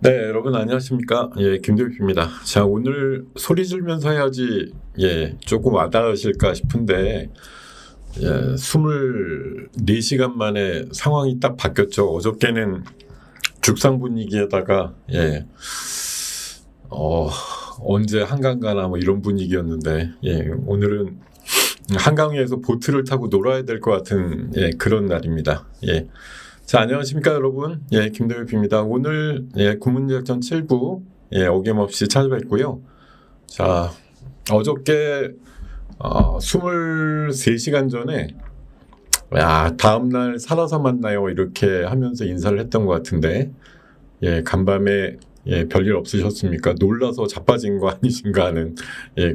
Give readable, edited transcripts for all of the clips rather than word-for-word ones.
네, 여러분 안녕하십니까? 예, 김대표입니다. 자, 오늘 소리 지르면서 해야지 조금 와닿으실까 싶은데 24시간 만에 상황이 딱 바뀌었죠. 어저께는 죽상 분위기에다가 언제 한강 가나 뭐 이런 분위기였는데 오늘은 한강 위에서 보트를 타고 놀아야 될 것 같은 그런 날입니다. 자, 안녕하십니까, 여러분. 김대표입니다. 오늘, 구문작전 7부, 어김없이 찾아뵙고요. 자, 어저께, 23시간 전에, 다음날 살아서 만나요. 이렇게 하면서 인사를 했던 것 같은데, 간밤에, 별일 없으셨습니까? 놀라서 자빠진 거 아니신가 하는,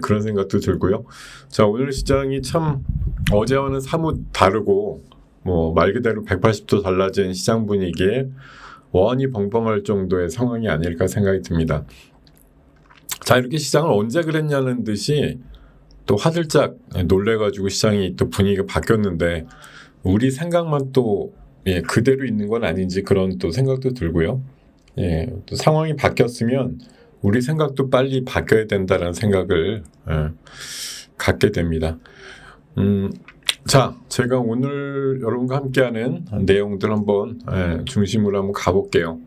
그런 생각도 들고요. 자, 오늘 시장이 참, 어제와는 사뭇 다르고, 말 그대로 180도 달라진 시장 분위기에 원이 벙벙할 정도의 상황이 아닐까 생각이 듭니다. 자, 이렇게 시장을 언제 그랬냐는 듯이 또 화들짝 놀래가지고 시장이 또 분위기가 바뀌었는데 우리 생각만 또 그대로 있는 건 아닌지 그런 또 생각도 들고요. 또 상황이 바뀌었으면 우리 생각도 빨리 바뀌어야 된다는 생각을 갖게 됩니다. 자, 제가 오늘 여러분과 함께하는 내용들 한번 중심으로 한번 가볼게요.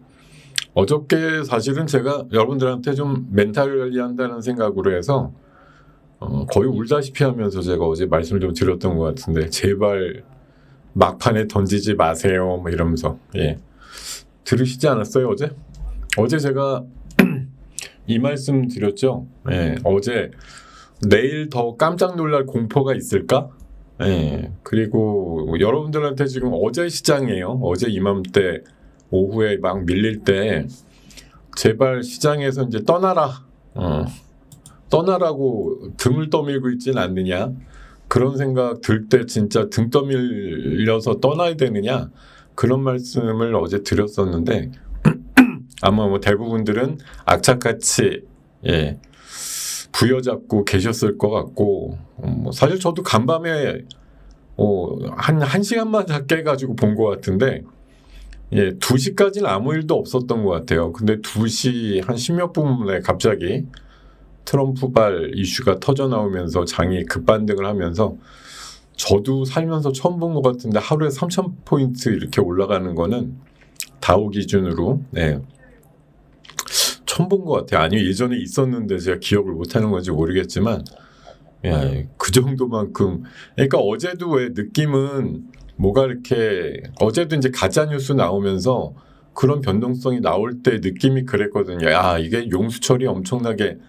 어저께 사실은 제가 여러분들한테 좀 멘탈 관리한다는 생각으로 해서 거의 울다시피 하면서 제가 어제 말씀을 좀 드렸던 것 같은데 제발 막판에 던지지 마세요 뭐 이러면서 들으시지 않았어요 어제? 어제 제가 이 말씀 드렸죠. 어제 내일 더 깜짝 놀랄 공포가 있을까? 그리고 여러분들한테 지금 어제 시장이에요. 어제 이맘때 오후에 막 밀릴 때 제발 시장에서 이제 떠나라. 떠나라고 등을 떠밀고 있진 않느냐. 그런 생각 들 때 진짜 등 떠밀려서 떠나야 되느냐. 그런 말씀을 어제 드렸었는데 아마 대부분들은 악착같이 부여잡고 계셨을 것 같고 사실 저도 간밤에 한 시간만 다 깨가지고 본 것 같은데 2시까지는 아무 일도 없었던 것 같아요. 근데 2시 한 10몇 분에 갑자기 트럼프발 이슈가 터져 나오면서 장이 급반등을 하면서 저도 살면서 처음 본 것 같은데 하루에 3,000포인트 이렇게 올라가는 거는 다우 기준으로 처음 본 것 같아요. 아니요, 예전에 있었는데 제가 기억을 못하는 건지 모르겠지만 그 정도만큼. 그러니까 어제도 왜 느낌은 뭐가 이렇게 어제도 이제 가짜 뉴스 나오면서 그런 변동성이 나올 때 느낌이 그랬거든요. 이게 용수철이 엄청나게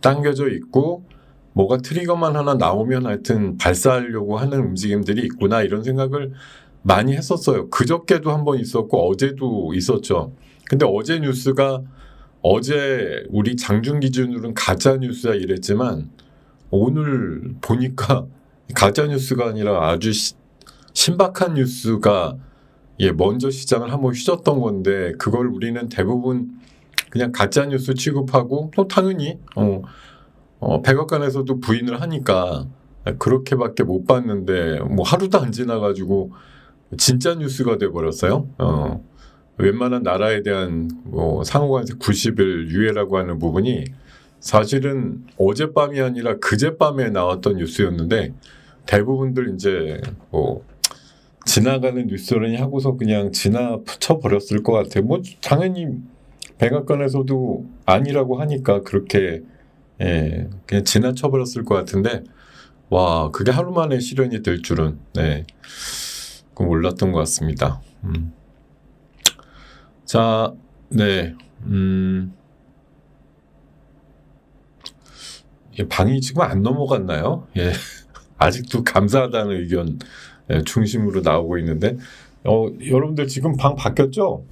당겨져 있고 뭐가 트리거만 하나 나오면 하여튼 발사하려고 하는 움직임들이 있구나 이런 생각을 많이 했었어요. 그저께도 한번 있었고 어제도 있었죠. 근데 어제 뉴스가 어제 우리 장중 기준으로는 가짜 뉴스야 이랬지만 오늘 보니까 가짜 뉴스가 아니라 아주 신박한 뉴스가 먼저 시장을 한번 휘젓던 건데 그걸 우리는 대부분 그냥 가짜 뉴스 취급하고 또 당연히 백악관에서도 부인을 하니까 그렇게밖에 못 봤는데 하루도 안 지나가지고 진짜 뉴스가 돼버렸어요. 웬만한 나라에 대한 상호간세 90일 유예라고 하는 부분이 사실은 어젯밤이 아니라 그젯밤에 나왔던 뉴스였는데 대부분들 이제 지나가는 뉴스라니 하고서 그냥 지나쳐 버렸을 것 같아요. 당연히 백악관에서도 아니라고 하니까 그렇게 그냥 지나쳐 버렸을 것 같은데 와, 그게 하루 만에 실현이 될 줄은 그건 몰랐던 것 같습니다. 자, 방이 지금 안 넘어갔나요? 아직도 감사하다는 의견 중심으로 나오고 있는데 여러분들 지금 방 바뀌었죠?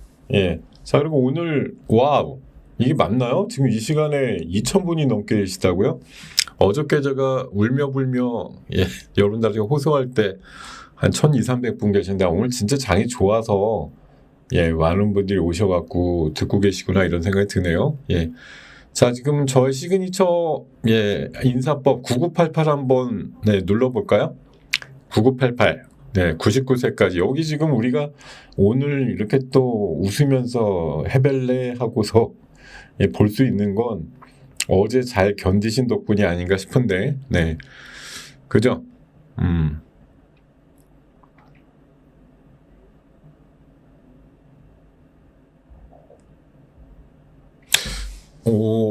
자, 그리고 오늘 와우, 이게 맞나요? 지금 이 시간에 2,000분이 넘게 계시다고요? 어저께 제가 울며불며 여러분들한테 호소할 때 한 1,200~1,300분 계신데 오늘 진짜 장이 좋아서 많은 분들이 오셔갖고 듣고 계시구나 이런 생각이 드네요. 자, 지금 저의 시그니처 인사법 9988 한번 눌러볼까요? 9988 99세까지 여기 지금 우리가 오늘 이렇게 또 웃으면서 해벨레 하고서 볼 수 있는 건 어제 잘 견디신 덕분이 아닌가 싶은데, 네, 그죠?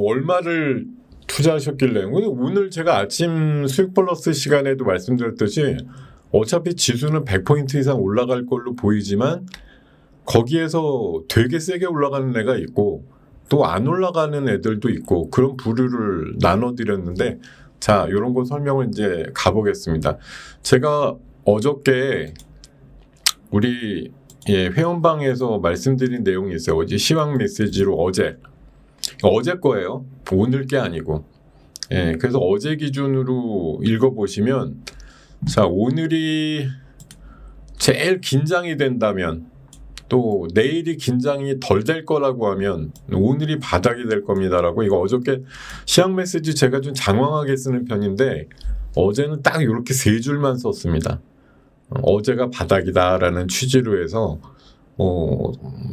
얼마를 투자하셨길래? 오늘 제가 아침 수익 플러스 시간에도 말씀드렸듯이 어차피 지수는 100포인트 이상 올라갈 걸로 보이지만 거기에서 되게 세게 올라가는 애가 있고 또 안 올라가는 애들도 있고 그런 부류를 나눠드렸는데, 자, 이런 거 설명을 이제 가보겠습니다. 제가 어저께 우리 회원방에서 말씀드린 내용이 있어요. 어제 시황 메시지로 어제 거예요. 오늘 게 아니고. 그래서 어제 기준으로 읽어보시면, 자, 오늘이 제일 긴장이 된다면, 또 내일이 긴장이 덜 될 거라고 하면 오늘이 바닥이 될 겁니다라고, 이거 어저께 시황 메시지 제가 좀 장황하게 쓰는 편인데 어제는 딱 이렇게 세 줄만 썼습니다. 어제가 바닥이다라는 취지로 해서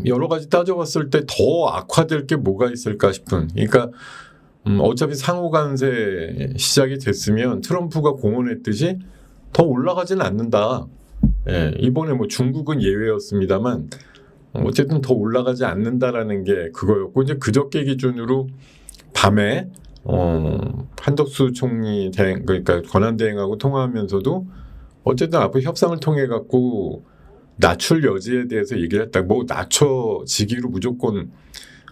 여러 가지 따져봤을 때 더 악화될 게 뭐가 있을까 싶은, 그러니까 어차피 상호간세 시작이 됐으면 트럼프가 공언했듯이 더 올라가진 않는다. 이번에 뭐 중국은 예외였습니다만 어쨌든 더 올라가지 않는다라는 게 그거였고, 이제 그저께 기준으로 밤에 한덕수 총리 그러니까 권한대행하고 통화하면서도 어쨌든 앞으로 협상을 통해 갖고 낮출 여지에 대해서 얘기를 했다. 뭐 낮춰지기로 무조건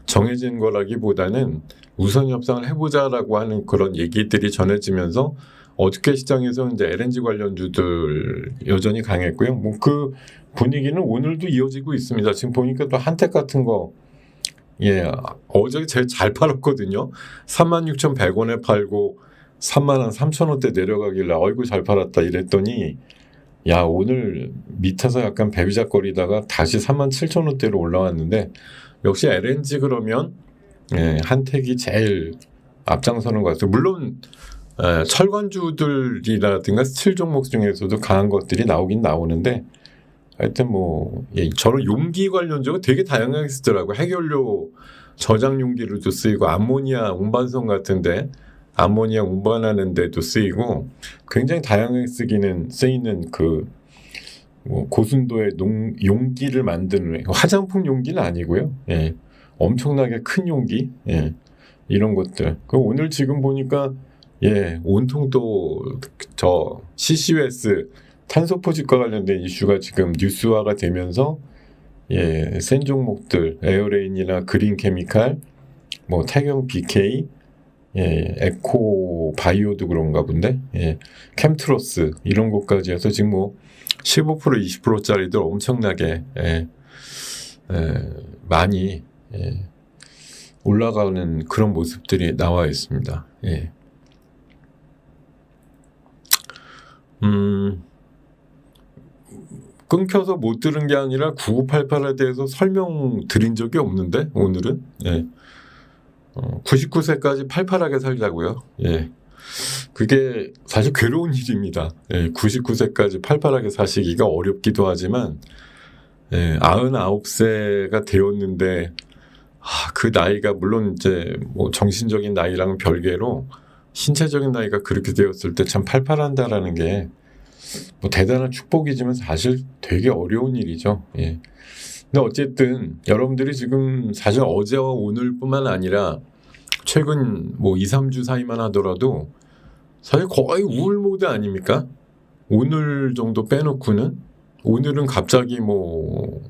정해진 거라기보다는 우선 협상을 해보자라고 하는 그런 얘기들이 전해지면서 어저께 시장에서 이제 LNG 관련주들 여전히 강했고요. 뭐 그 분위기는 오늘도 이어지고 있습니다. 지금 보니까 또 한택 같은 거, 어제 제일 잘 팔았거든요. 36,100원에 팔고 33,000원대 내려가길래 어이구 잘 팔았다 이랬더니, 야, 오늘 밑에서 약간 배비작거리다가 다시 37,000원대로 올라왔는데, 역시 LNG 그러면 한택이 제일 앞장서는 것 같아요. 물론 철관주들이라든가 스틸 종목 중에서도 강한 것들이 나오긴 나오는데, 하여튼 뭐 저는 용기 관련주가 되게 다양하게 쓰더라고요. 해결료 저장 용기로도 쓰이고, 암모니아 운반선 같은데 암모니아 운반하는 데도 쓰이고, 굉장히 다양하게 쓰이는 뭐 고순도의 용기를 만드는, 화장품 용기는 아니고요. 엄청나게 큰 용기, 이런 것들. 오늘 지금 보니까 온통 또 저 CCUS 탄소 포집과 관련된 이슈가 지금 뉴스화가 되면서 센 종목들, 에어레인이나 그린 케미칼, 뭐 태경 BK, 에코 바이오도 그런가 본데, 캠트로스 이런 것까지 해서 지금 뭐 15% 20%짜리들 엄청나게 많이 올라가는 그런 모습들이 나와 있습니다. 끊겨서 못 들은 게 아니라 9988에 대해서 설명드린 적이 없는데 오늘은 99세까지 팔팔하게 살자고요. 그게 사실 괴로운 일입니다. 99세까지 팔팔하게 사시기가 어렵기도 하지만 99세가 되었는데 그 나이가 물론 이제 뭐 정신적인 나이랑은 별개로 신체적인 나이가 그렇게 되었을 때 참 팔팔한다라는 게 뭐 대단한 축복이지만 사실 되게 어려운 일이죠. 근데 어쨌든 여러분들이 지금 사실 어제와 오늘뿐만 아니라 최근 뭐 2, 3주 사이만 하더라도 사실 거의 우울 모드 아닙니까? 오늘 정도 빼놓고는, 오늘은 갑자기 뭐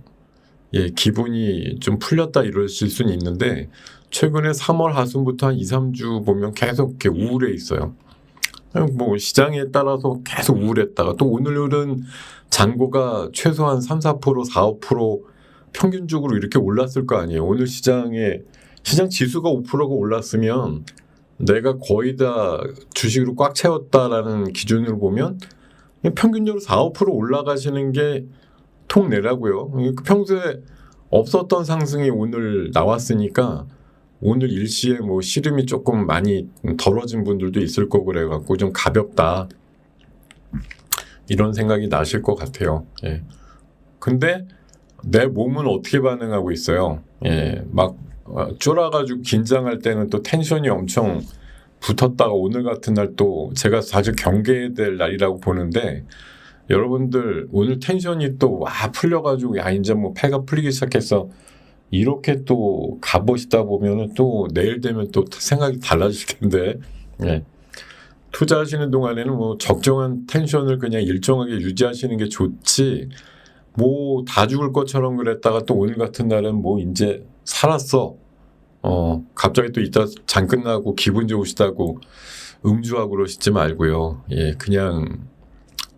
기분이 좀 풀렸다 이러실 수는 있는데, 최근에 3월 하순부터 한 2, 3주 보면 계속 이렇게 우울해 있어요. 뭐 시장에 따라서 계속 우울했다가 또 오늘은 잔고가 최소한 3, 4%, 4, 5% 평균적으로 이렇게 올랐을 거 아니에요. 오늘 시장 지수가 5%가 올랐으면 내가 거의 다 주식으로 꽉 채웠다라는 기준으로 보면 평균적으로 4, 5% 올라가시는 게 통내라고요. 평소에 없었던 상승이 오늘 나왔으니까 오늘 일시에 뭐 시름이 조금 많이 덜어진 분들도 있을 거고 그래갖고 좀 가볍다 이런 생각이 나실 것 같아요. 근데 내 몸은 어떻게 반응하고 있어요? 막 쫄아가지고 긴장할 때는 또 텐션이 엄청 붙었다가 오늘 같은 날 또 제가 사실 경계해야 될 날이라고 보는데 여러분들 오늘 텐션이 또 와 풀려가지고 야 이제 뭐 패가 풀리기 시작해서 이렇게 또 가보시다 보면은 또 내일 되면 또 생각이 달라질 텐데 예. 투자하시는 동안에는 뭐 적정한 텐션을 그냥 일정하게 유지하시는 게 좋지 뭐 다 죽을 것처럼 그랬다가 또 오늘 같은 날은 뭐 이제 살았어 갑자기 또 이따 장 끝나고 기분 좋으시다고 음주하고 그러시지 말고요. 예, 그냥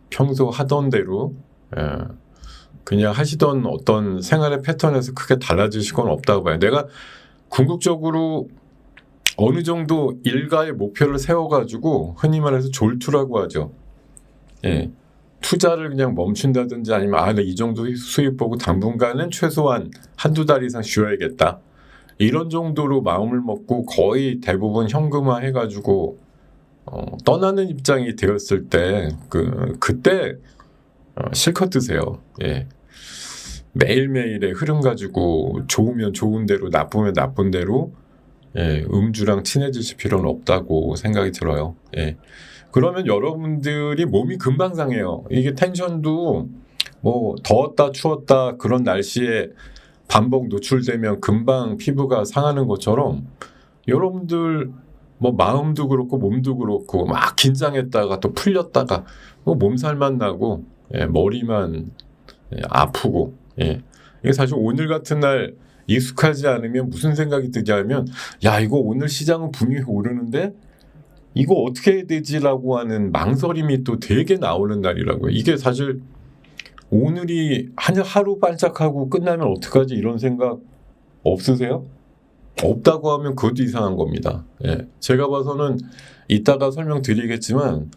평소 하던 대로 그냥 하시던 어떤 생활의 패턴에서 크게 달라지실 건 없다고 봐요. 내가 궁극적으로 어느 정도 일가의 목표를 세워가지고 흔히 말해서 졸투라고 하죠. 예, 투자를 그냥 멈춘다든지 아니면 이 정도 수입 보고 당분간은 최소한 한두 달 이상 쉬어야겠다. 이런 정도로 마음을 먹고 거의 대부분 현금화 해가지고 떠나는 입장이 되었을 때 그때 실컷 드세요. 예. 매일매일의 흐름 가지고 좋으면 좋은 대로 나쁘면 나쁜 대로 음주랑 친해지실 필요는 없다고 생각이 들어요. 예. 그러면 여러분들이 몸이 금방 상해요. 이게 텐션도 뭐 더웠다 추웠다 그런 날씨에 반복 노출되면 금방 피부가 상하는 것처럼 여러분들 뭐 마음도 그렇고 몸도 그렇고 막 긴장했다가 또 풀렸다가 뭐 몸살만 나고 머리만 아프고 이게 사실 오늘 같은 날 익숙하지 않으면 무슨 생각이 드냐면 야 이거 오늘 시장은 분명히 오르는데 이거 어떻게 해야 되지라고 하는 망설임이 또 되게 나오는 날이라고요. 이게 사실 오늘이 하루 반짝하고 끝나면 어떡하지 이런 생각 없으세요? 없다고 하면 그것도 이상한 겁니다. 예. 제가 봐서는 이따가 설명드리겠지만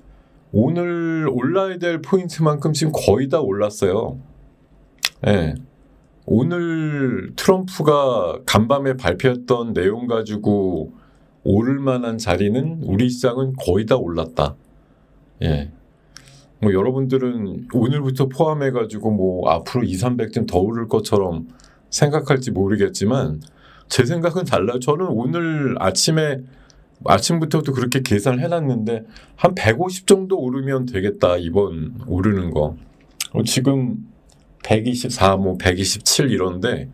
오늘 올라야 될 포인트만큼 지금 거의 다 올랐어요. 예. 오늘 트럼프가 간밤에 발표했던 내용 가지고 오를 만한 자리는 우리 시장은 거의 다 올랐다. 예. 뭐 여러분들은 오늘부터 포함해가지고 뭐 앞으로 200~300점 더 오를 것처럼 생각할지 모르겠지만 제 생각은 달라요. 저는 오늘 아침부터도 그렇게 계산을 해놨는데 한 150 정도 오르면 되겠다. 이번 오르는 거. 지금 124, 뭐 127 이런데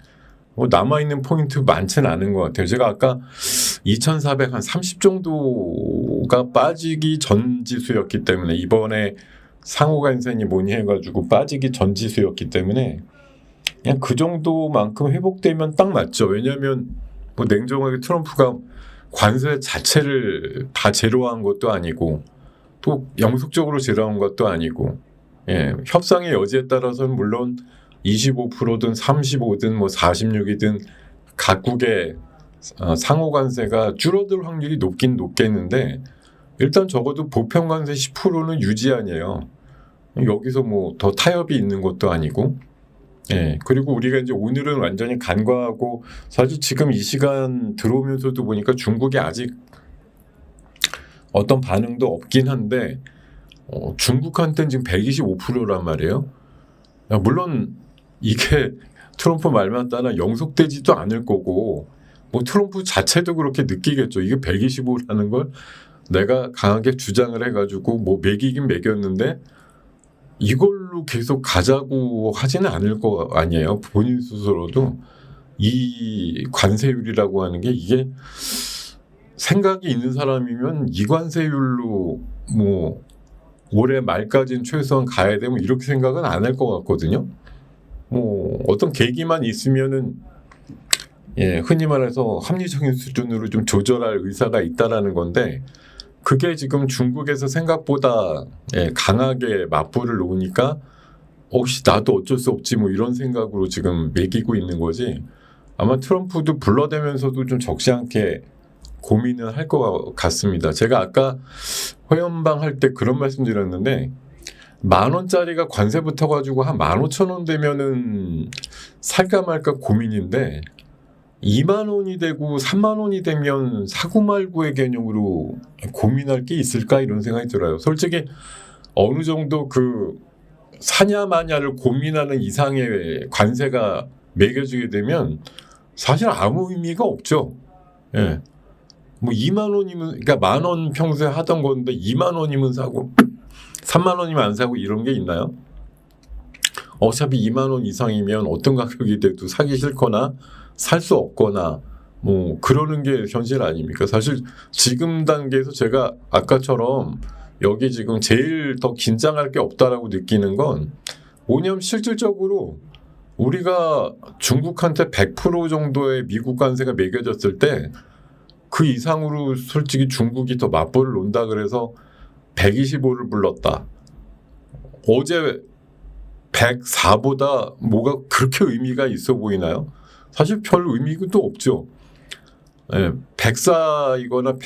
뭐 남아있는 포인트 많지는 않은 것 같아요. 제가 아까 2430 정도가 빠지기 전 지수였기 때문에 이번에 상호간세니 뭐니 해가지고 빠지기 전 지수였기 때문에 그냥 그 정도만큼 회복되면 딱 맞죠. 왜냐하면 뭐 냉정하게 트럼프가 관세 자체를 다 제로한 것도 아니고 또 영속적으로 제로한 것도 아니고 협상의 여지에 따라서는 물론 25%든 35든 뭐 46이든 각국의 상호관세가 줄어들 확률이 높긴 높겠는데 일단 적어도 보편관세 10%는 유지 아니에요. 여기서 뭐 더 타협이 있는 것도 아니고 그리고 우리가 이제 오늘은 완전히 간과하고 사실 지금 이 시간 들어오면서도 보니까 중국이 아직 어떤 반응도 없긴 한데 중국한테는 지금 125%란 말이에요. 물론 이게 트럼프 말만 따라 영속되지도 않을 거고 뭐 트럼프 자체도 그렇게 느끼겠죠. 이게 125라는 걸 내가 강하게 주장을 해가지고 뭐 매기긴 매겼는데 이걸로 계속 가자고 하지는 않을 거 아니에요. 본인 스스로도 이 관세율이라고 하는 게 이게 생각이 있는 사람이면 이 관세율로 뭐 올해 말까지는 최소한 가야 되면 이렇게 생각은 안 할 것 같거든요. 뭐 어떤 계기만 있으면은 흔히 말해서 합리적인 수준으로 좀 조절할 의사가 있다라는 건데 그게 지금 중국에서 생각보다 강하게 맞불을 놓으니까 혹시 나도 어쩔 수 없지 뭐 이런 생각으로 지금 매기고 있는 거지. 아마 트럼프도 불러대면서도 좀 적지 않게 고민을 할 것 같습니다. 제가 아까 회원방 할 때 그런 말씀 드렸는데 10,000원짜리가 관세 붙어가지고 한 15,000원 되면은 살까 말까 고민인데 20,000원이 되고 30,000원이 되면 사고 말고의 개념으로 고민할 게 있을까 이런 생각이 들어요. 솔직히 어느 정도 그 사냐 마냐를 고민하는 이상의 관세가 매겨지게 되면 사실 아무 의미가 없죠. 예. 뭐 2만 원이면, 그러니까 10,000원 평소에 하던 건데 2만 원이면 사고 3만 원이면 안 사고 이런 게 있나요? 어차피 2만 원 이상이면 어떤 가격이 돼도 사기 싫거나 살 수 없거나 뭐 그러는 게 현실 아닙니까? 사실 지금 단계에서 제가 아까처럼 여기 지금 제일 더 긴장할 게 없다라고 느끼는 건 뭐냐면 실질적으로 우리가 중국한테 100% 정도의 미국 관세가 매겨졌을 때 그 이상으로 솔직히 중국이 더 맞벌을 논다 그래서 125를 불렀다. 어제 104보다 뭐가 그렇게 의미가 있어 보이나요? 사실 별 의미도 없죠. 104이거나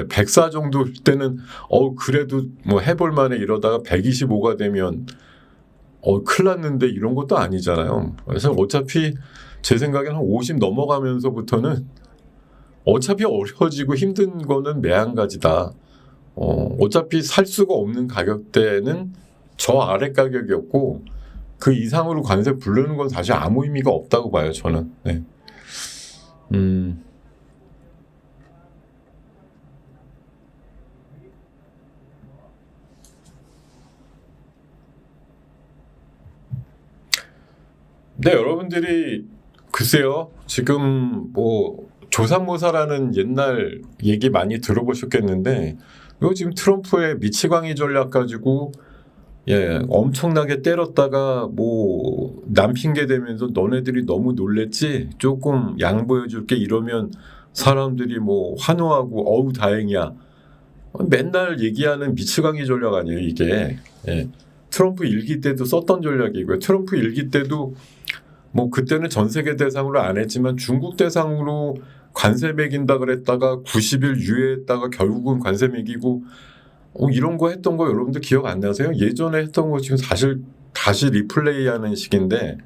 104 정도일 때는 그래도 뭐 해볼 만해 이러다가 125가 되면 큰일 났는데 이런 것도 아니잖아요. 그래서 어차피 제 생각에는 한 50 넘어가면서부터는 어차피 어려워지고 힘든 거는 매한가지다. 어차피 살 수가 없는 가격대는 저 아래 가격이었고 그 이상으로 관세 부르는 건 사실 아무 의미가 없다고 봐요, 저는. 네. 네, 여러분들이 글쎄요, 지금 뭐 조삼모사라는 옛날 얘기 많이 들어보셨겠는데 이거 지금 트럼프의 미치광이 전략 가지고 엄청나게 때렸다가 뭐 남 핑계 대면서 너네들이 너무 놀랬지 조금 양보해줄게 이러면 사람들이 뭐 환호하고 어우 다행이야 맨날 얘기하는 미치광이 전략 아니에요 이게. 트럼프 일기 때도 썼던 전략이고요. 트럼프 일기 때도 뭐 그때는 전 세계 대상으로 안 했지만 중국 대상으로 관세 매긴다 그랬다가 90일 유예했다가 결국은 관세 매기고 이런 거 했던 거 여러분들 기억 안 나세요? 예전에 했던 거 지금 사실 다시 리플레이하는 식인데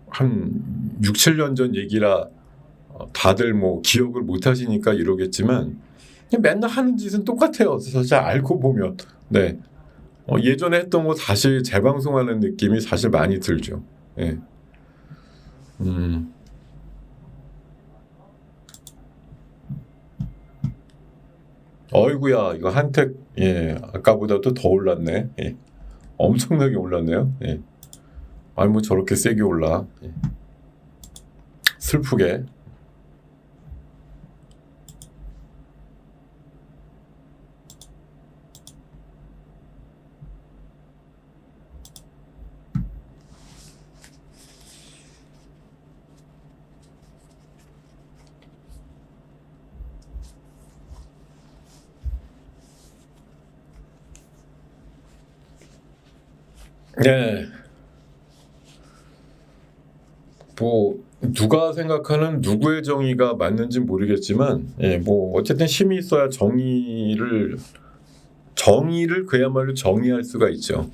한 6, 7년 전 얘기라 다들 뭐 기억을 못 하시니까 이러겠지만 맨날 하는 짓은 똑같아요. 사실 알고 보면 예전에 했던 거 다시 재방송하는 느낌이 사실 많이 들죠. 어이구야 이거 한택 아까보다도 더 올랐네. 엄청나게 올랐네요. 아니 뭐 저렇게 세게 올라. 슬프게. 뭐 누가 생각하는 누구의 정의가 맞는지 모르겠지만 뭐 어쨌든 힘이 있어야 정의를 그야말로 정의할 수가 있죠.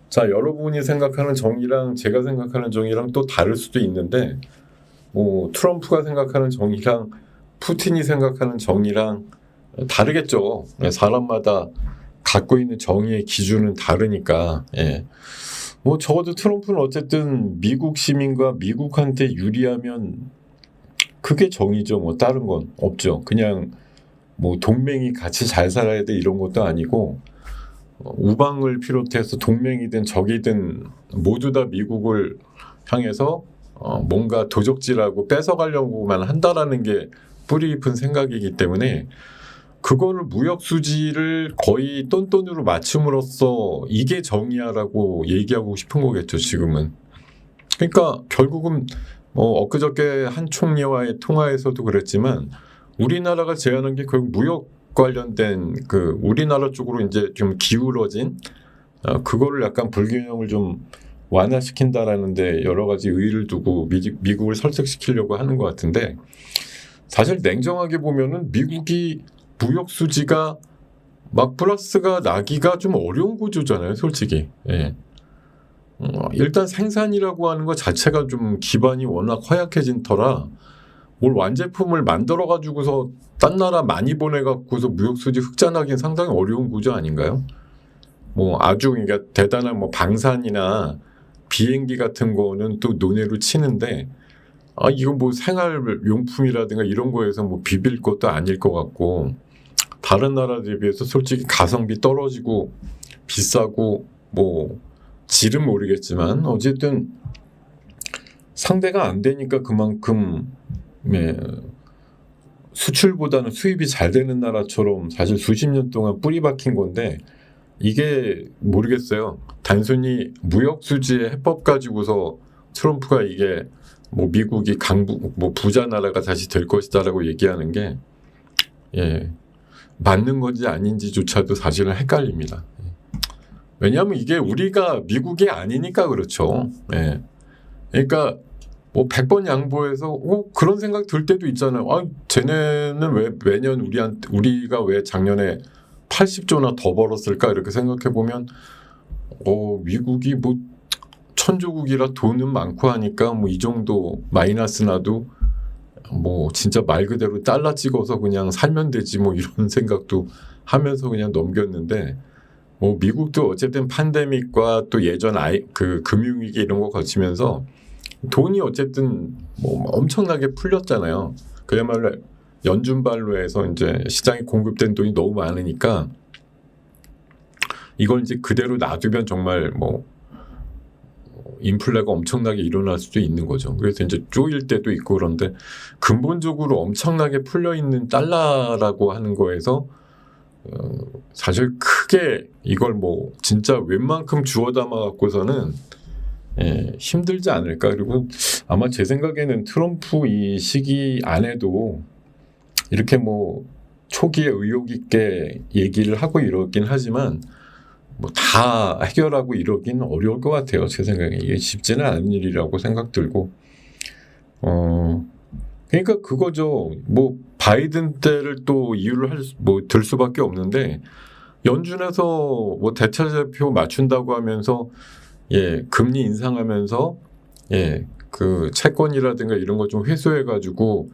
자, 여러분이 생각하는 정의랑 제가 생각하는 정의랑 또 다를 수도 있는데 뭐 트럼프가 생각하는 정의랑 푸틴이 생각하는 정의랑 다르겠죠. 사람마다 갖고 있는 정의의 기준은 다르니까. 뭐 적어도 트럼프는 어쨌든 미국 시민과 미국한테 유리하면 그게 정의죠. 뭐 다른 건 없죠. 그냥 뭐 동맹이 같이 잘 살아야 돼 이런 것도 아니고 우방을 비롯해서 동맹이든 적이든 모두 다 미국을 향해서 뭔가 도적질하고 뺏어가려고만 한다라는 게 뿌리 깊은 생각이기 때문에 그거를 무역 수지를 거의 똔똔으로 맞춤으로써 이게 정의야라고 얘기하고 싶은 거겠죠 지금은. 그러니까 결국은 엊그저께 한 총리와의 통화에서도 그랬지만 우리나라가 제안한 게 결국 무역 관련된 그 우리나라 쪽으로 이제 좀 기울어진 그거를 약간 불균형을 좀 완화시킨다라는데 여러 가지 의의를 두고 미국을 설득시키려고 하는 것 같은데 사실 냉정하게 보면은 미국이 무역 수지가 막 플러스가 나기가 좀 어려운 구조잖아요, 솔직히. 일단 생산이라고 하는 것 자체가 좀 기반이 워낙 허약해진 터라 뭘 완제품을 만들어 가지고서 딴 나라 많이 보내 갖고서 무역 수지 흑자나긴 상당히 어려운 구조 아닌가요? 뭐 아주 그러니까 대단한 뭐 방산이나 비행기 같은 거는 또 논외로 치는데 이건 뭐 생활용품이라든가 이런 거에서 뭐 비빌 것도 아닐 것 같고 다른 나라들에 비해서 솔직히 가성비 떨어지고 비싸고 뭐 질은 모르겠지만 어쨌든 상대가 안 되니까 그만큼 수출보다는 수입이 잘 되는 나라처럼 사실 수십 년 동안 뿌리 박힌 건데 이게 모르겠어요. 단순히 무역 수지의 해법 가지고서 트럼프가 이게 뭐 미국이 뭐 부자 나라가 다시 될 것이다라고 얘기하는 게 맞는 건지 아닌지조차도 사실은 헷갈립니다. 왜냐하면 이게 우리가 미국이 아니니까 그렇죠. 그러니까 뭐 100번 양보해서 그런 생각 들 때도 있잖아요. 쟤네는 왜 매년 우리가 왜 작년에 80조나 더 벌었을까 이렇게 생각해 보면 미국이 뭐 천조국이라 돈은 많고 하니까 뭐 이 정도 마이너스 나도 뭐 진짜 말 그대로 달러 찍어서 그냥 살면 되지 뭐 이런 생각도 하면서 그냥 넘겼는데 뭐 미국도 어쨌든 팬데믹과 또 예전 그 금융위기 이런 거 거치면서 돈이 어쨌든 뭐 엄청나게 풀렸잖아요. 그야말로 연준발로 해서 이제 시장에 공급된 돈이 너무 많으니까 이걸 이제 그대로 놔두면 정말 뭐 인플레가 엄청나게 일어날 수도 있는 거죠. 그래서 이제 쪼일 때도 있고 그런데 근본적으로 엄청나게 풀려 있는 달러라고 하는 거에서 사실 크게 이걸 뭐 진짜 웬만큼 주워 담아 갖고서는 힘들지 않을까. 그리고 아마 제 생각에는 트럼프 이 시기 안에도 이렇게 뭐 초기에 의욕 있게 얘기를 하고 이러긴 하지만 뭐 다 해결하고 이러긴 어려울 것 같아요. 제 생각에 이게 쉽지는 않은 일이라고 생각 들고 그러니까 그거죠. 뭐 바이든 때를 또 이유를 들 수밖에 없는데 연준에서 뭐 대차대표 맞춘다고 하면서 금리 인상하면서 그 채권이라든가 이런 거 좀 회수해가지고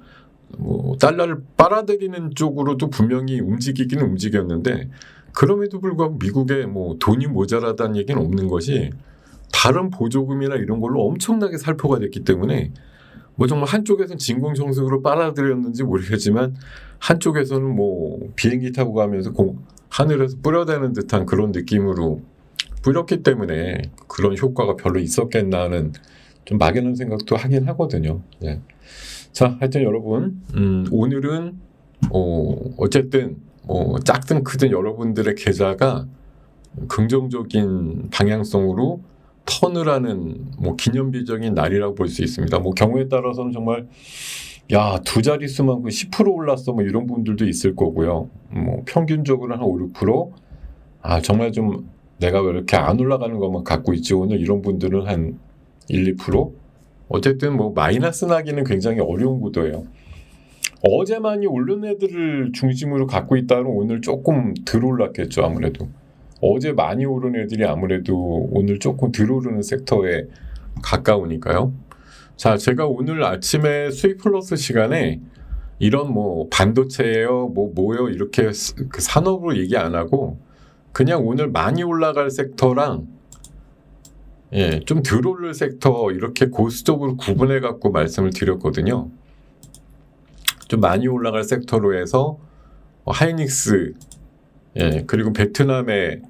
뭐 달러를 빨아들이는 쪽으로도 분명히 움직이기는 움직였는데 그럼에도 불구하고 미국에 뭐 돈이 모자라다는 얘기는 없는 것이 다른 보조금이나 이런 걸로 엄청나게 살포가 됐기 때문에 뭐 정말 한쪽에서는 진공청소기로 빨아들였는지 모르겠지만 한쪽에서는 뭐 비행기 타고 가면서 하늘에서 뿌려대는 듯한 그런 느낌으로 뿌렸기 때문에 그런 효과가 별로 있었겠나 하는 좀 막연한 생각도 하긴 하거든요. 자, 하여튼 여러분 오늘은 어쨌든 작든 크든 여러분들의 계좌가 긍정적인 방향성으로 턴을 하는 뭐 기념비적인 날이라고 볼 수 있습니다. 뭐 경우에 따라서는 정말 두 자릿수만 10% 올랐어 뭐 이런 분들도 있을 거고요. 뭐 평균적으로 한 5, 6% 정말 좀 내가 왜 이렇게 안 올라가는 것만 갖고 있지 오늘 이런 분들은 한 1, 2%? 어쨌든 뭐 마이너스 나기는 굉장히 어려운 구도예요. 어제 많이 오른 애들을 중심으로 갖고 있다면 오늘 조금 덜 올랐겠죠. 아무래도 어제 많이 오른 애들이 아무래도 오늘 조금 덜 오르는 섹터에 가까우니까요. 자, 제가 오늘 아침에 수익 플러스 시간에 이런 뭐 반도체예요 뭐요 이렇게 그 산업으로 얘기 안 하고 그냥 오늘 많이 올라갈 섹터랑 좀 덜 오를 섹터 이렇게 고수적으로 구분해 갖고 말씀을 드렸거든요. 좀 많이 올라갈 섹터로 해서 하이닉스 그리고 베트남에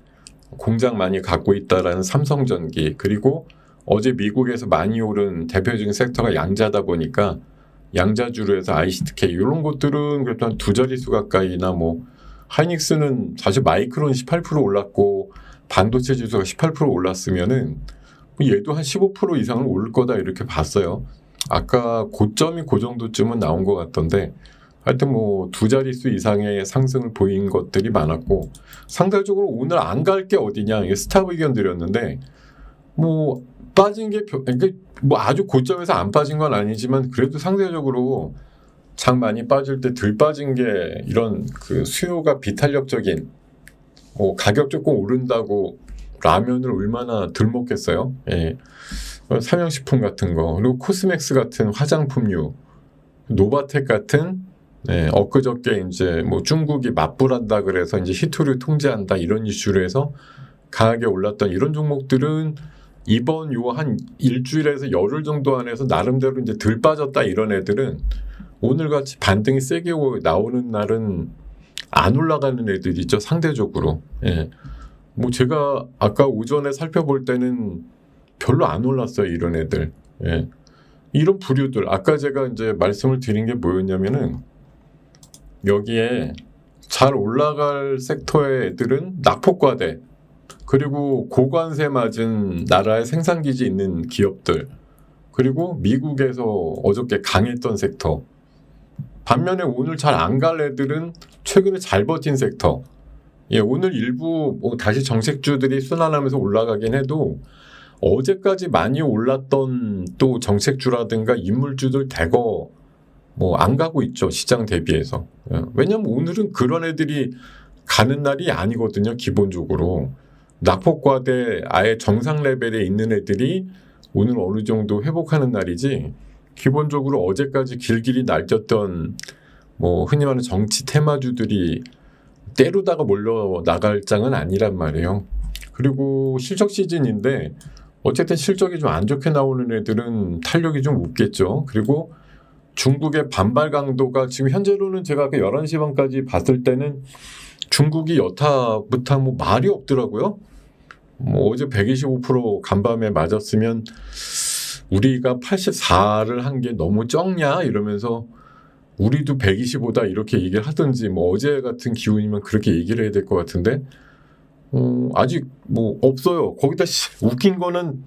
공장 많이 갖고 있다라는 삼성전기 그리고 어제 미국에서 많이 오른 대표적인 섹터가 양자다 보니까 양자주로 해서 ICTK 이런 것들은 그래도 한 두 자릿수 가까이나 뭐 하이닉스는 사실 마이크론 18% 올랐고 반도체 지수가 18% 올랐으면은 얘도 한 15% 이상은 오를 거다 이렇게 봤어요. 아까 고점이 그 정도쯤은 나온 것 같던데 하여튼 뭐 두 자릿수 이상의 상승을 보인 것들이 많았고 상대적으로 오늘 안 갈 게 어디냐 이게 스탑 의견 드렸는데 뭐 빠진 게 뭐 아주 고점에서 안 빠진 건 아니지만 그래도 상대적으로 장 많이 빠질 때 덜 빠진 게 이런 그 수요가 비탄력적인 뭐 가격 조금 오른다고 라면을 얼마나 덜 먹겠어요. 삼양식품 같은 거 그리고 코스맥스 같은 화장품류 노바텍 같은 엊그저께 이제 뭐 중국이 맞불한다 그래서 이제 히토류 통제한다 이런 이슈로 해서 강하게 올랐던 이런 종목들은 이번 요 한 일주일에서 열흘 정도 안에서 나름대로 이제 덜 빠졌다 이런 애들은 오늘같이 반등이 세게 나오는 날은 안 올라가는 애들 있죠, 상대적으로. 예. 뭐 제가 아까 오전에 살펴볼 때는 별로 안 올랐어요, 이런 애들. 예. 이런 부류들, 아까 제가 이제 말씀을 드린 게 뭐였냐면은 여기에 잘 올라갈 섹터의 애들은 낙폭과대, 그리고 고관세 맞은 나라의 생산기지 있는 기업들, 그리고 미국에서 어저께 강했던 섹터. 반면에 오늘 잘 안 갈 애들은 최근에 잘 버틴 섹터. 예, 오늘 일부 뭐 다시 정책주들이 순환하면서 올라가긴 해도 어제까지 많이 올랐던 또 정책주라든가 인물주들 대거 뭐 안 가고 있죠, 시장 대비해서. 예, 왜냐면 오늘은 그런 애들이 가는 날이 아니거든요, 기본적으로. 낙폭과대 아예 정상 레벨에 있는 애들이 오늘 어느 정도 회복하는 날이지, 기본적으로 어제까지 길길이 날뛰었던 뭐 흔히 말하는 정치 테마주들이 때로다가 몰려 나갈 장은 아니란 말이에요. 그리고 실적 시즌인데 어쨌든 실적이 좀 안 좋게 나오는 애들은 탄력이 좀 없겠죠. 그리고 중국의 반발 강도가 지금 현재로는 제가 아까 11시 반까지 봤을 때는 중국이 여타부터 뭐 말이 없더라고요. 뭐 어제 125% 간밤에 맞았으면 우리가 84를 한 게 너무 적냐 이러면서 우리도 125다 이렇게 얘기를 하든지, 뭐 어제 같은 기운이면 그렇게 얘기를 해야 될 것 같은데 아직 뭐 없어요. 거기다 웃긴 거는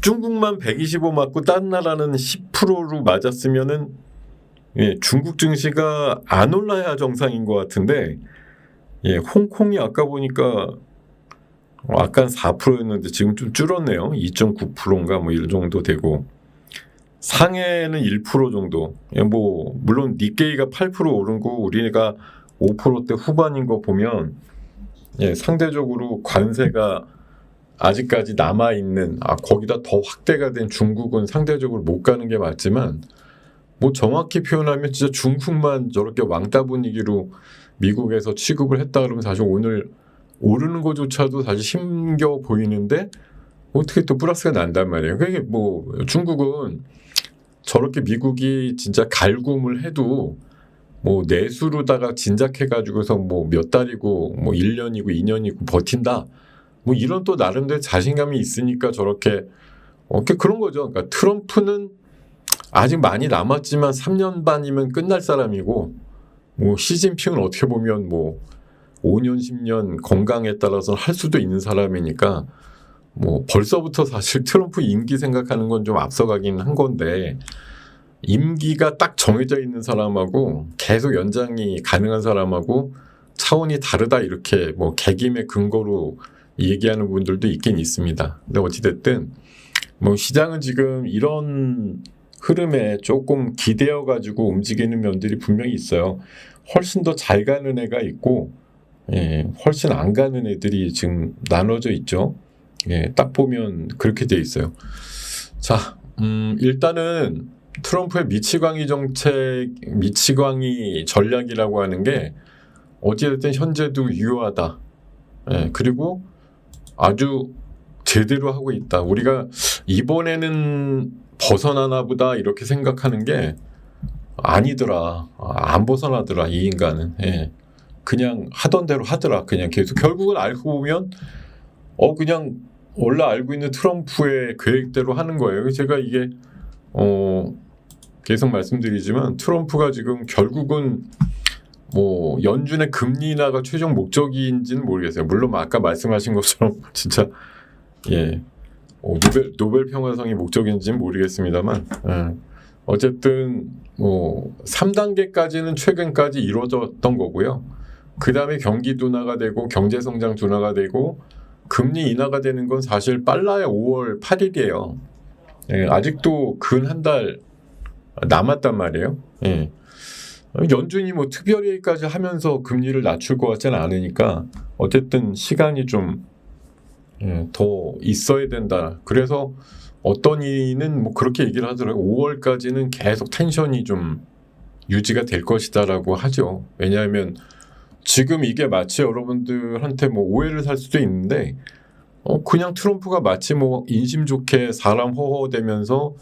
중국만 125 맞고 다른 나라는 10%로 맞았으면은 예, 중국 증시가 안 올라야 정상인 것 같은데, 예, 홍콩이 아까 보니까 아까 4%였는데 지금 좀 줄었네요. 2.9%인가 뭐 이런 정도 되고, 상해는 1% 정도. 예, 뭐 물론 니케이가 8% 오른 거 우리가 5%대 후반인 거 보면 예, 상대적으로 관세가 아직까지 남아있는, 거기다 더 확대가 된 중국은 상대적으로 못 가는 게 맞지만, 뭐 정확히 표현하면 진짜 중국만 저렇게 왕따 분위기로 미국에서 취급을 했다 그러면 사실 오늘 오르는 것조차도 사실 힘겨워 보이는데 어떻게 또 플러스가 난단 말이에요. 그게 뭐 중국은 저렇게 미국이 진짜 갈굼을 해도 뭐 내수로다가 진작해가지고서 뭐 몇 달이고 뭐 1년이고 2년이고 버틴다, 뭐 이런 또 나름대로 자신감이 있으니까 저렇게 그런 거죠. 그러니까 트럼프는 아직 많이 남았지만 3년 반이면 끝날 사람이고, 뭐 시진핑은 어떻게 보면 뭐 5년 10년 건강에 따라서 할 수도 있는 사람이니까 뭐 벌써부터 사실 트럼프 임기 생각하는 건 좀 앞서가긴 한 건데, 임기가 딱 정해져 있는 사람하고 계속 연장이 가능한 사람하고 차원이 다르다, 이렇게 뭐 개김의 근거로 얘기하는 분들도 있긴 있습니다. 근데 어찌됐든 뭐 시장은 지금 이런 흐름에 조금 기대어 가지고 움직이는 면들이 분명히 있어요. 훨씬 더 잘 가는 애가 있고, 예, 훨씬 안 가는 애들이 지금 나눠져 있죠. 예, 딱 보면 그렇게 돼 있어요. 자, 일단은 트럼프의 미치광이 정책, 미치광이 전략이라고 하는 게 어찌됐든 현재도 유효하다. 예, 그리고 아주 제대로 하고 있다. 우리가 이번에는 벗어나나 보다 이렇게 생각하는 게 아니더라. 안 벗어나더라, 이 인간은. 예. 그냥 하던 대로 하더라. 그냥 계속. 결국은 알고 보면 그냥 원래 알고 있는 트럼프의 계획대로 하는 거예요. 제가 이게 계속 말씀드리지만 트럼프가 지금 결국은 뭐 연준의 금리 인하가 최종 목적인지는 모르겠어요. 물론 아까 말씀하신 것처럼 진짜 예, 노벨 평화상이 목적인지는 모르겠습니다만, 어쨌든 뭐 3단계까지는 최근까지 이루어졌던 거고요. 그 다음에 경기 둔화가 되고 경제 성장 둔화가 되고 금리 인하가 되는 건 사실 빨라야 5월 8일이에요. 예, 아직도 근 한 달 남았단 말이에요. 예. 연준이 뭐 특별회의까지 하면서 금리를 낮출 것 같지는 않으니까 어쨌든 시간이 좀 더 있어야 된다. 그래서 어떤 이는 뭐 그렇게 얘기를 하더라고요. 5월까지는 계속 텐션이 좀 유지가 될 것이다라고 하죠. 왜냐하면 지금 이게 마치 여러분들한테 뭐 오해를 살 수도 있는데 그냥 트럼프가 마치 뭐 인심 좋게 사람 호호되면서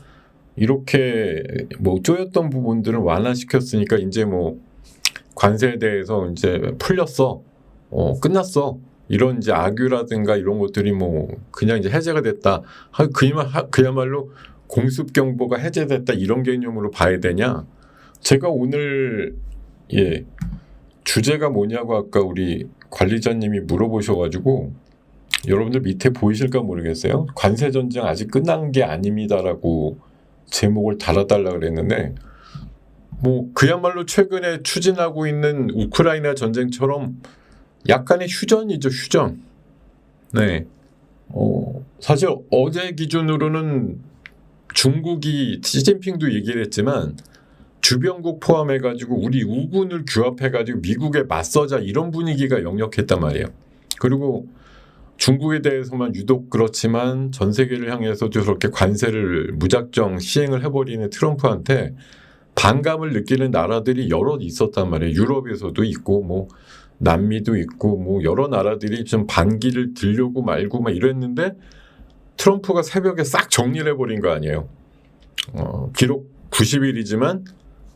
이렇게 뭐 쪼였던 부분들을 완화시켰으니까 이제 뭐 관세에 대해서 이제 풀렸어, 끝났어. 이런 이제 악유라든가 이런 것들이 뭐 그냥 이제 해제가 됐다. 그야말로 공습 경보가 해제됐다 이런 개념으로 봐야 되냐? 제가 오늘 주제가 뭐냐고 아까 우리 관리자님이 물어보셔가지고 여러분들 밑에 보이실까 모르겠어요. 관세 전쟁 아직 끝난 게 아닙니다라고 제목을 달아달라 그랬는데 뭐 그야말로 최근에 추진하고 있는 우크라이나 전쟁처럼 약간의 휴전이죠, 휴전. 네. 사실 어제 기준으로는 중국이 시진핑도 얘기를 했지만 주변국 포함해가지고 우리 우군을 규합해가지고 미국에 맞서자 이런 분위기가 역력했단 말이에요. 그리고 중국에 대해서만 유독 그렇지만 전 세계를 향해서도 저렇게 관세를 무작정 시행을 해버리는 트럼프한테 반감을 느끼는 나라들이 여럿 있었단 말이에요. 유럽에서도 있고 뭐 남미도 있고 뭐 여러 나라들이 좀 반기를 들려고 말고 막 이랬는데 트럼프가 새벽에 싹 정리를 해버린 거 아니에요. 비록 90일이지만